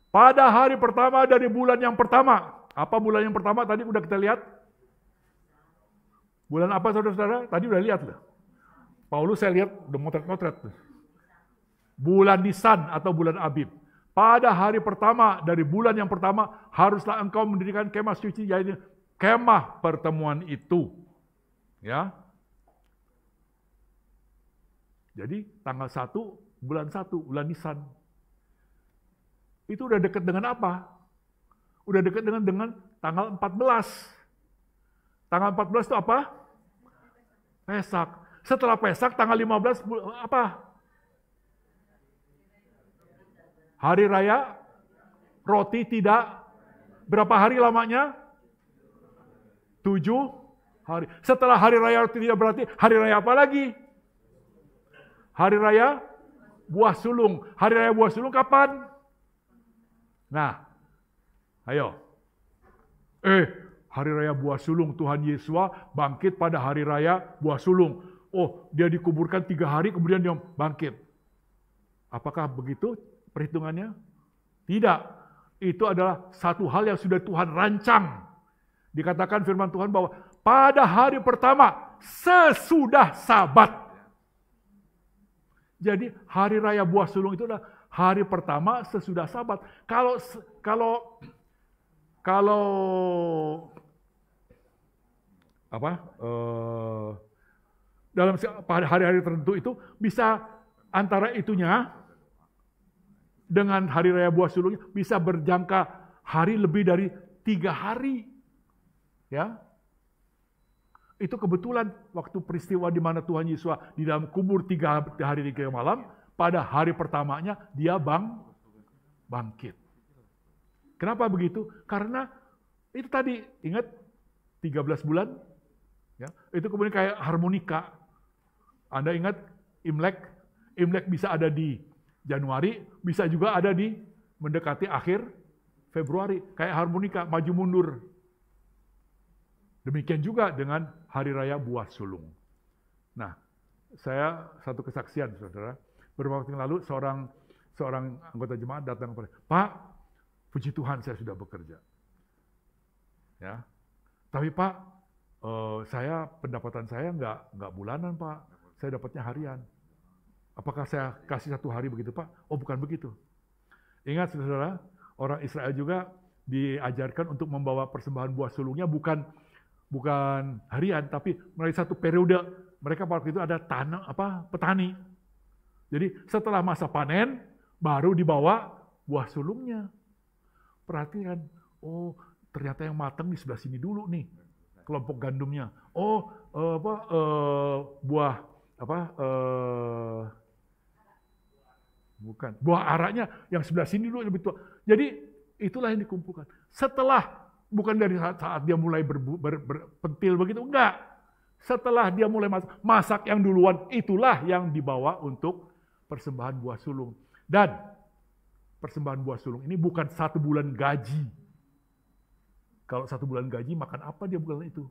Pada hari pertama dari bulan yang pertama. Apa bulan yang pertama tadi udah kita lihat? Bulan apa saudara-saudara? Tadi udah lihat loh. Paulus saya lihat udah motret-motret. Bulan Nisan atau bulan Abib. Pada hari pertama dari bulan yang pertama haruslah engkau mendirikan kemah suci, yaitu kemah pertemuan itu. Ya. Jadi tanggal 1 bulan Nisan. Itu udah dekat dengan apa? Udah dekat dengan tanggal 14. Tanggal 14 itu apa? Pesak. Setelah Pesak tanggal 15 apa? Hari Raya Roti Tidak. Berapa hari lamanya? 7 hari. Setelah Hari Raya Roti Tidak berarti Hari Raya apa lagi? Hari Raya Buah Sulung. Hari Raya Buah Sulung kapan? Nah, ayo. Hari Raya Buah Sulung, Tuhan Yesus bangkit pada Hari Raya Buah Sulung. Oh, dia dikuburkan 3 hari, kemudian dia bangkit. Apakah begitu perhitungannya? Tidak. Itu adalah satu hal yang sudah Tuhan rancang. Dikatakan firman Tuhan bahwa pada hari pertama sesudah Sabat. Jadi Hari Raya Buah Sulung itu adalah hari pertama sesudah Sabat. Dalam hari-hari tertentu itu bisa antara itunya dengan Hari Raya Buah Sulung bisa berjangka hari lebih dari 3 hari. Ya. Itu kebetulan waktu peristiwa di mana Tuhan Yesus di dalam kubur 3 hari 3 malam, pada hari pertamanya dia bangkit. Kenapa begitu? Karena itu tadi, ingat 13 bulan. Ya, itu kemudian kayak harmonika. Anda ingat Imlek? Imlek bisa ada di Januari, bisa juga ada di mendekati akhir Februari. Kayak harmonika, maju mundur. Demikian juga dengan Hari Raya Buah Sulung. Nah, saya satu kesaksian, saudara. Beberapa waktu yang lalu seorang anggota jemaat datang kepada, Pak, puji Tuhan saya sudah bekerja. Ya, tapi Pak, saya pendapatan saya nggak bulanan Pak, saya dapatnya harian. Apakah saya kasih 1 hari begitu Pak? Oh bukan begitu. Ingat saudara, orang Israel juga diajarkan untuk membawa persembahan buah sulungnya bukan harian, tapi melalui satu periode. Mereka waktu itu ada petani. Jadi setelah masa panen, baru dibawa buah sulungnya. Perhatikan, oh ternyata yang matang di sebelah sini dulu nih, kelompok gandumnya. Oh buah aranya yang sebelah sini dulu lebih tua. Jadi itulah yang dikumpulkan. Setelah, bukan dari saat dia mulai berpentil begitu, enggak. Setelah dia mulai masak yang duluan, itulah yang dibawa untuk persembahan buah sulung. Dan persembahan buah sulung ini bukan 1 bulan gaji. Kalau 1 bulan gaji, makan apa dia bulan itu?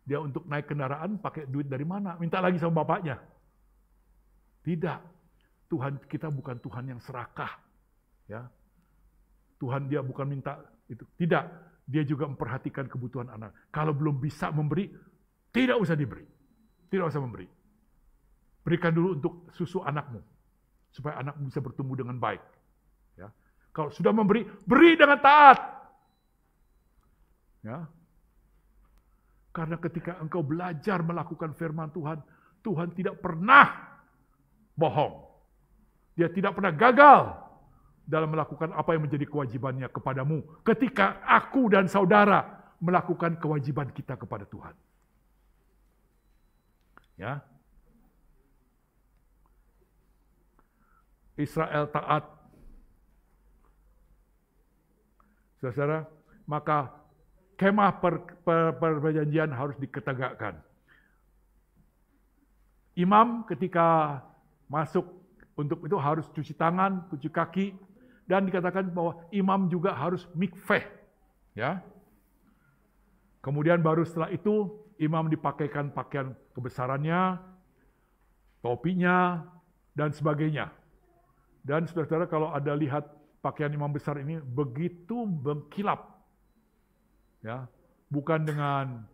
Dia untuk naik kendaraan pakai duit dari mana? Minta lagi sama bapaknya. Tidak. Tuhan kita bukan Tuhan yang serakah. Ya. Tuhan dia bukan minta itu. Tidak. Dia juga memperhatikan kebutuhan anak. Kalau belum bisa memberi, tidak usah diberi. Tidak usah memberi. Berikan dulu untuk susu anakmu. Supaya anakmu bisa bertumbuh dengan baik. Ya. Kalau sudah memberi, beri dengan taat. Ya. Karena ketika engkau belajar melakukan firman Tuhan, Tuhan tidak pernah bohong. Dia tidak pernah gagal dalam melakukan apa yang menjadi kewajibannya kepadamu. Ketika aku dan saudara melakukan kewajiban kita kepada Tuhan. Ya. Israel taat. Saudara, maka kemah perjanjian harus diketegakkan. Imam ketika masuk untuk itu harus cuci tangan, cuci kaki, dan dikatakan bahwa imam juga harus mikveh. Ya. Kemudian baru setelah itu imam dipakaikan pakaian kebesarannya, topinya, dan sebagainya. Dan saudara-saudara kalau ada lihat pakaian imam besar ini begitu berkilap. Ya, bukan dengan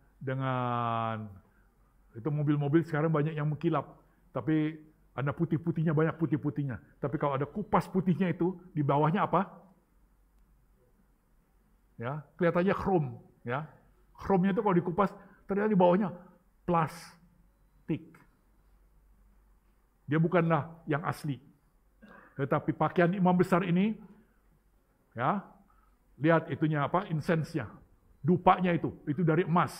itu mobil-mobil sekarang banyak yang mengkilap, tapi ada putih-putihnya, banyak putih-putihnya. Tapi kalau ada kupas putihnya itu di bawahnya apa? Ya, kelihatannya krom, ya. Kromnya itu kalau dikupas ternyata di bawahnya plastik. Dia bukanlah yang asli. Tetapi pakaian imam besar ini, ya, lihat itunya apa? Insense-nya. Dupanya itu dari emas.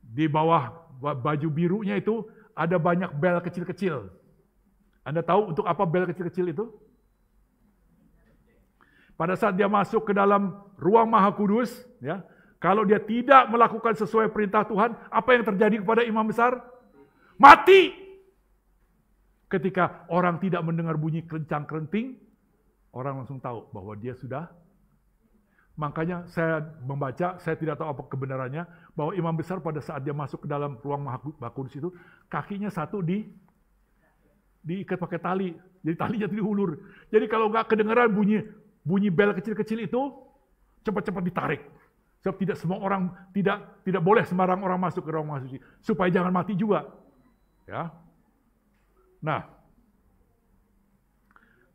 Di bawah baju birunya itu ada banyak bel kecil-kecil. Anda tahu untuk apa bel kecil-kecil itu? Pada saat dia masuk ke dalam ruang Maha Kudus, ya, kalau dia tidak melakukan sesuai perintah Tuhan, apa yang terjadi kepada imam besar? Mati! Ketika orang tidak mendengar bunyi kerencang-kerenting, orang langsung tahu bahwa dia sudah. Makanya saya membaca, saya tidak tahu apa kebenarannya, bahwa imam besar pada saat dia masuk ke dalam ruang Maha Kudus itu, kakinya satu diikat pakai tali, jadi talinya itu diulur. Jadi kalau nggak kedengaran bunyi bel kecil-kecil itu, cepat-cepat ditarik. Sebab tidak semua orang, tidak boleh sembarang orang masuk ke ruang Maha Suci, supaya jangan mati juga. Ya. Nah,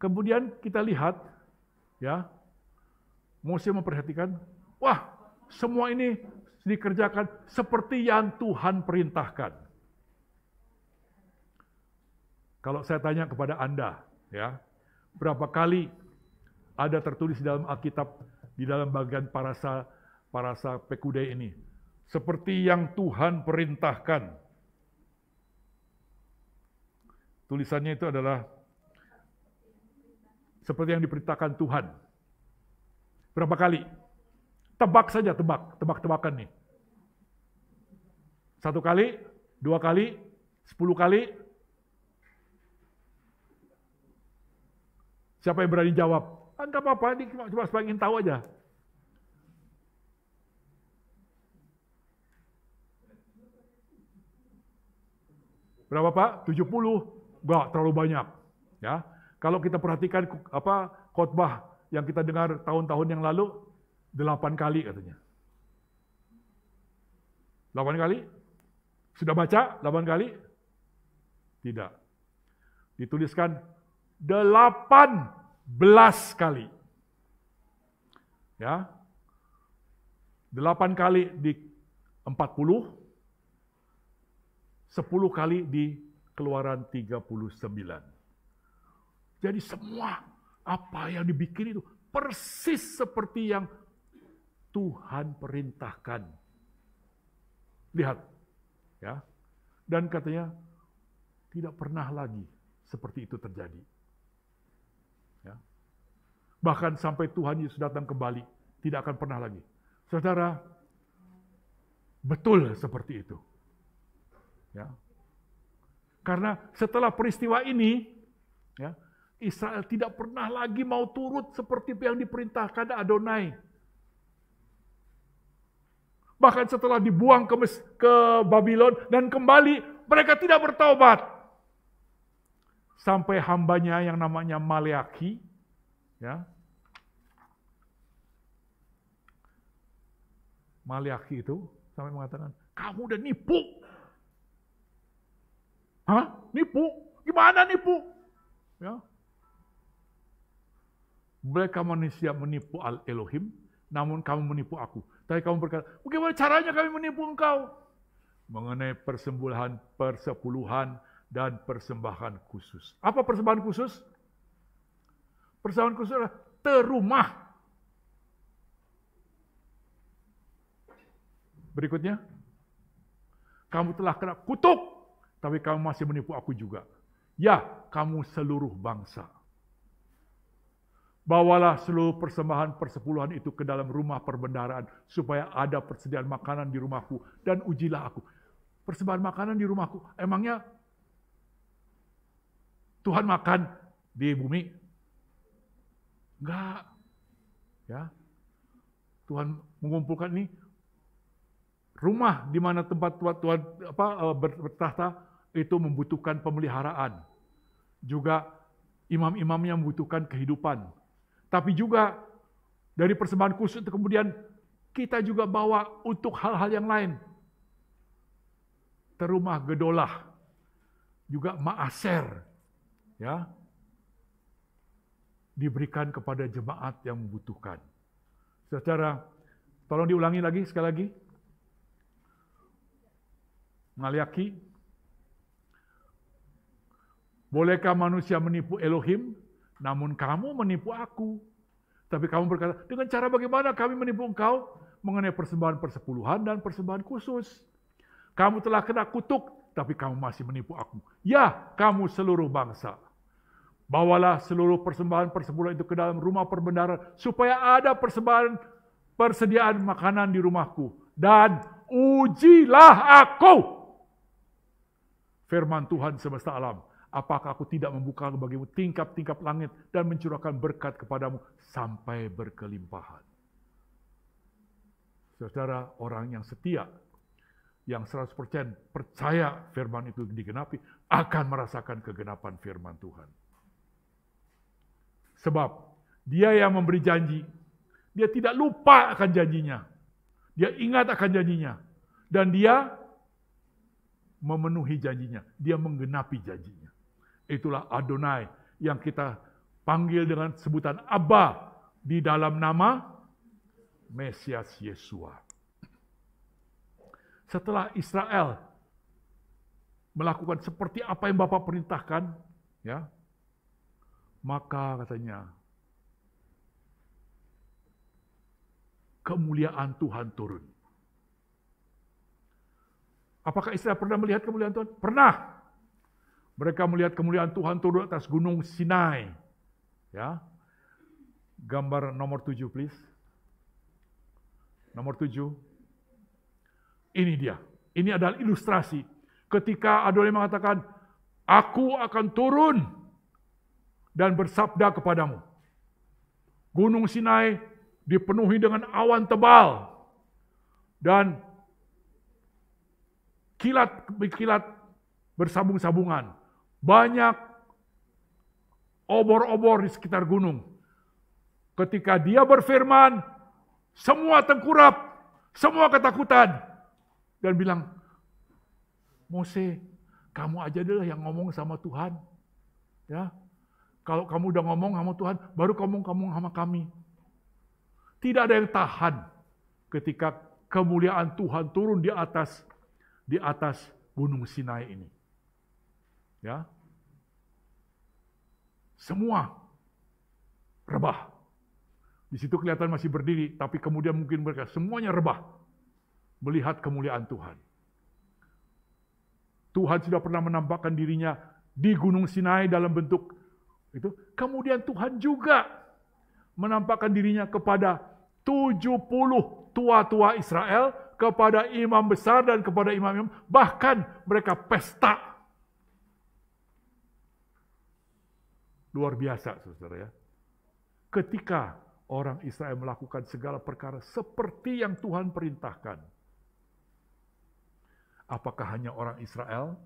kemudian kita lihat, ya, Mose memperhatikan, wah, semua ini dikerjakan seperti yang Tuhan perintahkan. Kalau saya tanya kepada Anda, ya, berapa kali ada tertulis di dalam Alkitab, di dalam bagian parasa Pekudei ini, seperti yang Tuhan perintahkan. Tulisannya itu adalah seperti yang diperintahkan Tuhan. Berapa kali? Tebak saja, tebak-tebakan nih. 1 kali, 2 kali, 10 kali? Siapa yang berani jawab? Enggak apa-apa, ini cuma supaya ingin tahu aja. Berapa Pak? 70. Enggak terlalu banyak. Ya. Kalau kita perhatikan khotbah yang kita dengar tahun-tahun yang lalu, 8 kali katanya. 8 kali? Sudah baca 8 kali? Tidak. Dituliskan 18 kali. Ya. 8 kali di 40, 10 kali di Keluaran 39. Jadi semua apa yang dibikin itu persis seperti yang Tuhan perintahkan. Lihat, ya. Dan katanya tidak pernah lagi seperti itu terjadi. Ya. Bahkan sampai Tuhan Yesus datang kembali, tidak akan pernah lagi. Saudara, betul seperti itu. Ya. Karena setelah peristiwa ini, ya, Israel tidak pernah lagi mau turut seperti yang diperintahkan Adonai. Bahkan setelah dibuang ke Babylon dan kembali, mereka tidak bertaubat. Sampai hambanya yang namanya Maleaki, ya. Maleaki itu sampai mengatakan, kamu udah nipu. Hah? Nipu? Gimana nipu? Ya. Mereka manusia menipu Al-Elohim, namun kamu menipu aku. Tapi kamu berkata, bagaimana caranya kami menipu engkau? Mengenai persepuluhan, dan persembahan khusus. Apa persembahan khusus? Persembahan khusus adalah terumah. Berikutnya, kamu telah kena kutuk, tapi kamu masih menipu aku juga. Ya, kamu seluruh bangsa. Bawalah seluruh persembahan persepuluhan itu ke dalam rumah perbendaharaan, supaya ada persediaan makanan di rumahku, dan ujilah aku. Persembahan makanan di rumahku, emangnya Tuhan makan di bumi? Enggak. Ya. Tuhan mengumpulkan ini rumah di mana tempat Tuhan bertahta itu membutuhkan pemeliharaan. Juga imam-imamnya membutuhkan kehidupan. Tapi juga dari persembahan khusus itu kemudian kita juga bawa untuk hal-hal yang lain. Terumah gedolah, juga maaser, ya, diberikan kepada jemaat yang membutuhkan. Secara, tolong diulangi lagi sekali lagi. Maleaki, bolehkah manusia menipu Elohim? Namun kamu menipu aku. Tapi kamu berkata, dengan cara bagaimana kami menipu engkau? Mengenai persembahan persepuluhan dan persembahan khusus. Kamu telah kena kutuk, tapi kamu masih menipu aku. Ya, kamu seluruh bangsa. Bawalah seluruh persembahan persepuluhan itu ke dalam rumah perbendaharaan, supaya ada persediaan makanan di rumahku. Dan ujilah aku. Firman Tuhan semesta alam. Apakah aku tidak membuka bagimu tingkap-tingkap langit dan mencurahkan berkat kepadamu sampai berkelimpahan. Saudara, orang yang setia, yang 100% percaya firman itu digenapi, akan merasakan kegenapan firman Tuhan. Sebab dia yang memberi janji, dia tidak lupa akan janjinya. Dia ingat akan janjinya. Dan dia memenuhi janjinya. Dia menggenapi janjinya. Itulah Adonai yang kita panggil dengan sebutan Abba di dalam nama Mesias Yesua. Setelah Israel melakukan seperti apa yang Bapa perintahkan, ya, maka katanya kemuliaan Tuhan turun. Apakah Israel pernah melihat kemuliaan Tuhan? Pernah. Mereka melihat kemuliaan Tuhan turun atas gunung Sinai. Ya. Gambar nomor 7, please. Nomor 7. Ini dia. Ini adalah ilustrasi. Ketika Adonai mengatakan, aku akan turun dan bersabda kepadamu. Gunung Sinai dipenuhi dengan awan tebal dan kilat bersambung-sabungan. Banyak obor-obor di sekitar gunung. Ketika dia berfirman, semua tengkurap, semua ketakutan. Dan bilang, Mose, kamu aja deh yang ngomong sama Tuhan. Ya, kalau kamu udah ngomong sama Tuhan, baru kamu ngomong sama kami. Tidak ada yang tahan ketika kemuliaan Tuhan turun di atas Gunung Sinai ini. Ya. Semua rebah. Di situ kelihatan masih berdiri, tapi kemudian mungkin mereka semuanya rebah melihat kemuliaan Tuhan. Tuhan sudah pernah menampakkan dirinya di Gunung Sinai dalam bentuk itu. Kemudian Tuhan juga menampakkan dirinya kepada 70 tua-tua Israel, kepada imam besar dan kepada imam-imam, bahkan mereka pesta. Luar biasa, saudara ya. Ketika orang Israel melakukan segala perkara seperti yang Tuhan perintahkan, apakah hanya orang Israel?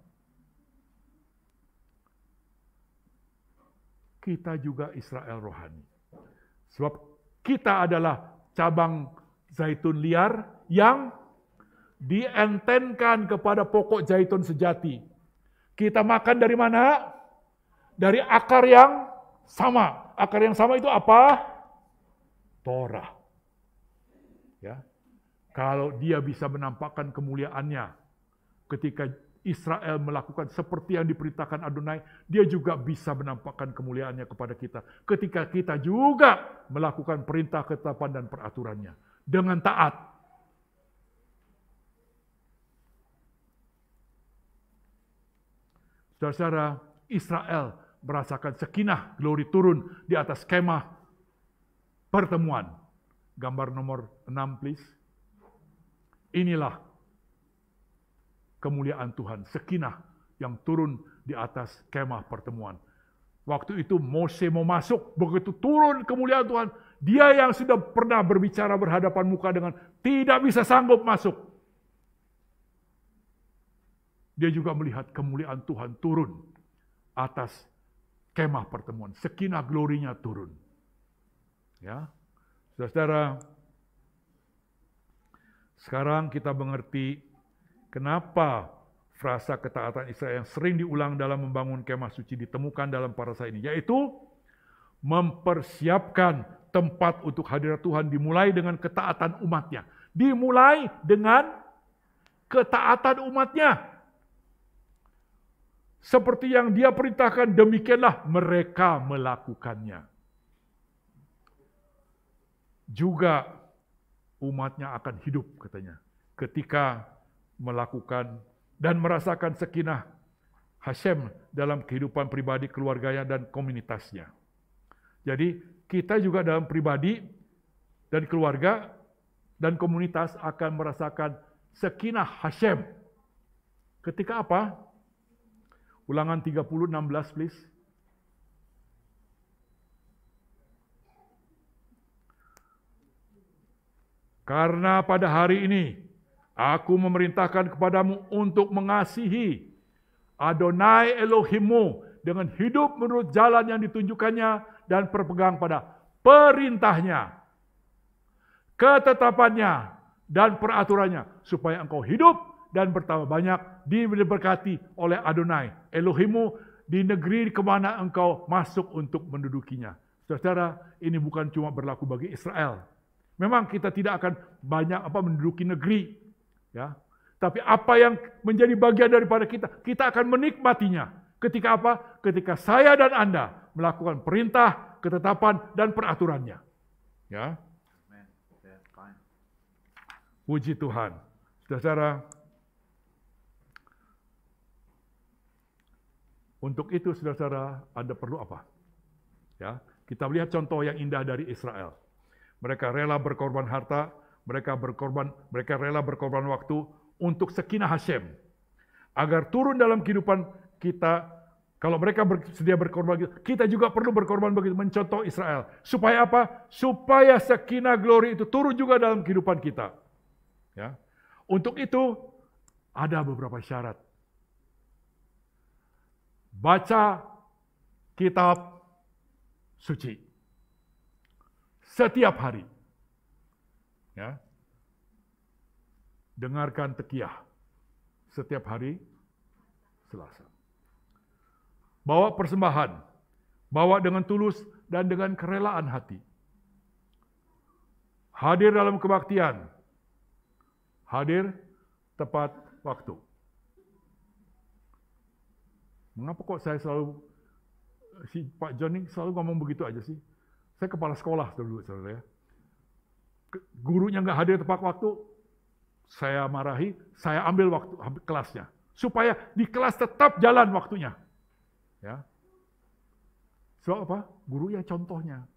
Kita juga Israel rohani. Sebab kita adalah cabang zaitun liar yang dientenkan kepada pokok zaitun sejati. Kita makan dari mana? Dari akar yang sama. Akar yang sama itu apa? Torah. Ya. Kalau dia bisa menampakkan kemuliaannya ketika Israel melakukan seperti yang diperintahkan Adonai, dia juga bisa menampakkan kemuliaannya kepada kita. Ketika kita juga melakukan perintah, ketetapan, dan peraturannya dengan taat. Saudara-saudara, Israel merasakan sakinah, glory turun di atas kemah pertemuan. Gambar nomor 6, please. Inilah kemuliaan Tuhan, sakinah yang turun di atas kemah pertemuan. Waktu itu Mose mau masuk, begitu turun kemuliaan Tuhan, dia yang sudah pernah berbicara berhadapan muka dengan tidak bisa sanggup masuk. Dia juga melihat kemuliaan Tuhan turun atas kemah pertemuan. Sakinah glorinya turun. Ya, saudara-saudara, sekarang kita mengerti kenapa frasa ketaatan Israel yang sering diulang dalam membangun kemah suci ditemukan dalam parasa ini, yaitu mempersiapkan tempat untuk hadirat Tuhan dimulai dengan ketaatan umatnya. Dimulai dengan ketaatan umatnya. Seperti yang dia perintahkan, demikianlah mereka melakukannya. Juga umatnya akan hidup, katanya, ketika melakukan dan merasakan sakinah Hashem dalam kehidupan pribadi, keluarganya, dan komunitasnya. Jadi, kita juga dalam pribadi dan keluarga dan komunitas akan merasakan sakinah Hashem. Ketika apa? Ulangan 30:16, please. Karena pada hari ini, aku memerintahkan kepadamu untuk mengasihi Adonai Elohimmu dengan hidup menurut jalan yang ditunjukkannya dan berpegang pada perintahnya, ketetapannya, dan peraturannya, supaya engkau hidup dan bertambah banyak, diberkati oleh Adonai Elohimmu di negeri kemana engkau masuk untuk mendudukinya. Saudara, ini bukan cuma berlaku bagi Israel. Memang kita tidak akan banyak menduduki negeri, ya. Tapi apa yang menjadi bagian daripada kita akan menikmatinya. Ketika apa? Ketika saya dan Anda melakukan perintah, ketetapan, dan peraturannya. Ya. Puji Tuhan. Saudara, untuk itu, saudara-saudara, Anda perlu apa? Ya, kita lihat contoh yang indah dari Israel. Mereka rela berkorban harta, mereka rela berkorban waktu untuk sakinah Hashem. Agar turun dalam kehidupan kita, kalau mereka bersedia berkorban, kita juga perlu berkorban begitu, mencontoh Israel. Supaya apa? Supaya sakinah glory itu turun juga dalam kehidupan kita. Ya. Untuk itu, ada beberapa syarat. Baca kitab suci setiap hari. Ya. Dengarkan tekiyah setiap hari Selasa. Bawa persembahan, bawa dengan tulus dan dengan kerelaan hati. Hadir dalam kebaktian, hadir tepat waktu. Mengapa kok saya selalu, si Pak John ini selalu ngomong begitu aja sih? Saya kepala sekolah dulu, saudara ya. Gurunya nggak hadir tepat waktu, saya marahi, saya ambil waktu kelasnya. Supaya di kelas tetap jalan waktunya. Ya. Sebab apa? Guru ya contohnya.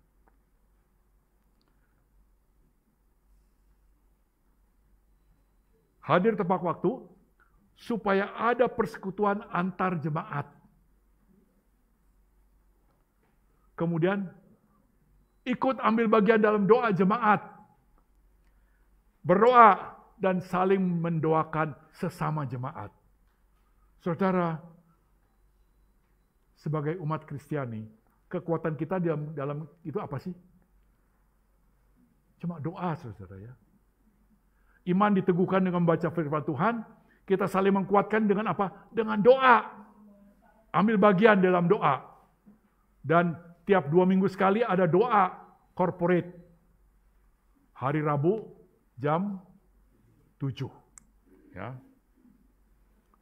Hadir tepat waktu, supaya ada persekutuan antar jemaat. Kemudian, ikut ambil bagian dalam doa jemaat. Berdoa dan saling mendoakan sesama jemaat. Saudara, sebagai umat Kristiani, kekuatan kita dalam itu apa sih? Cuma doa, saudara ya. Iman diteguhkan dengan membaca firman Tuhan, kita saling menguatkan dengan apa? Dengan doa. Ambil bagian dalam doa. Dan tiap 2 minggu sekali ada doa corporate. Hari Rabu jam 7. Ya.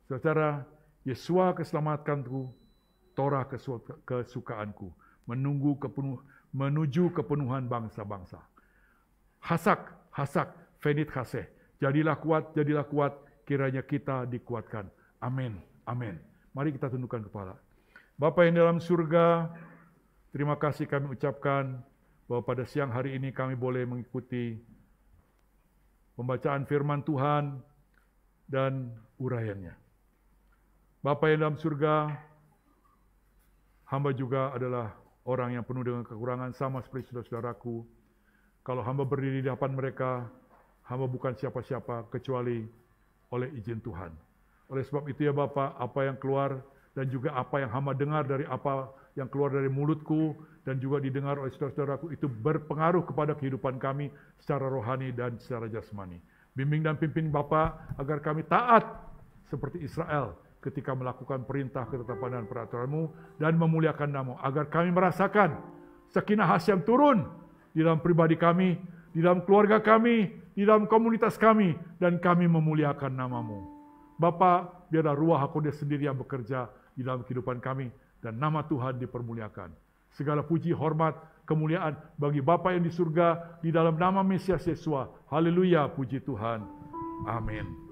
Saudara, Yesua keselamatanku, Torah kesukaanku, menuju kepenuhan bangsa-bangsa. Hasak, Fenit Haseh. Jadilah kuat, kiranya kita dikuatkan. Amin, amin. Mari kita tundukkan kepala. Bapa yang dalam surga, terima kasih kami ucapkan bahwa pada siang hari ini kami boleh mengikuti pembacaan firman Tuhan dan uraiannya. Bapa yang dalam surga, hamba juga adalah orang yang penuh dengan kekurangan sama seperti saudara-saudaraku. Kalau hamba berdiri di hadapan mereka, hamba bukan siapa-siapa kecuali oleh izin Tuhan. Oleh sebab itu ya Bapa, apa yang keluar dan juga apa yang hamba dengar dari apa yang keluar dari mulutku dan juga didengar oleh saudara-saudaraku itu berpengaruh kepada kehidupan kami secara rohani dan secara jasmani. Bimbing dan pimpin Bapa agar kami taat seperti Israel ketika melakukan perintah, ketetapan dan peraturan-Mu dan memuliakan nama-Mu, agar kami merasakan sakinah Hashem turun di dalam pribadi kami, di dalam keluarga kami, di dalam komunitas kami, dan kami memuliakan nama-Mu. Bapa, biarlah Ruach HaKodes sendiri yang bekerja di dalam kehidupan kami, dan nama Tuhan dipermuliakan. Segala puji, hormat, kemuliaan bagi Bapa yang di surga, di dalam nama Mesias Yesua. Haleluya, puji Tuhan. Amin.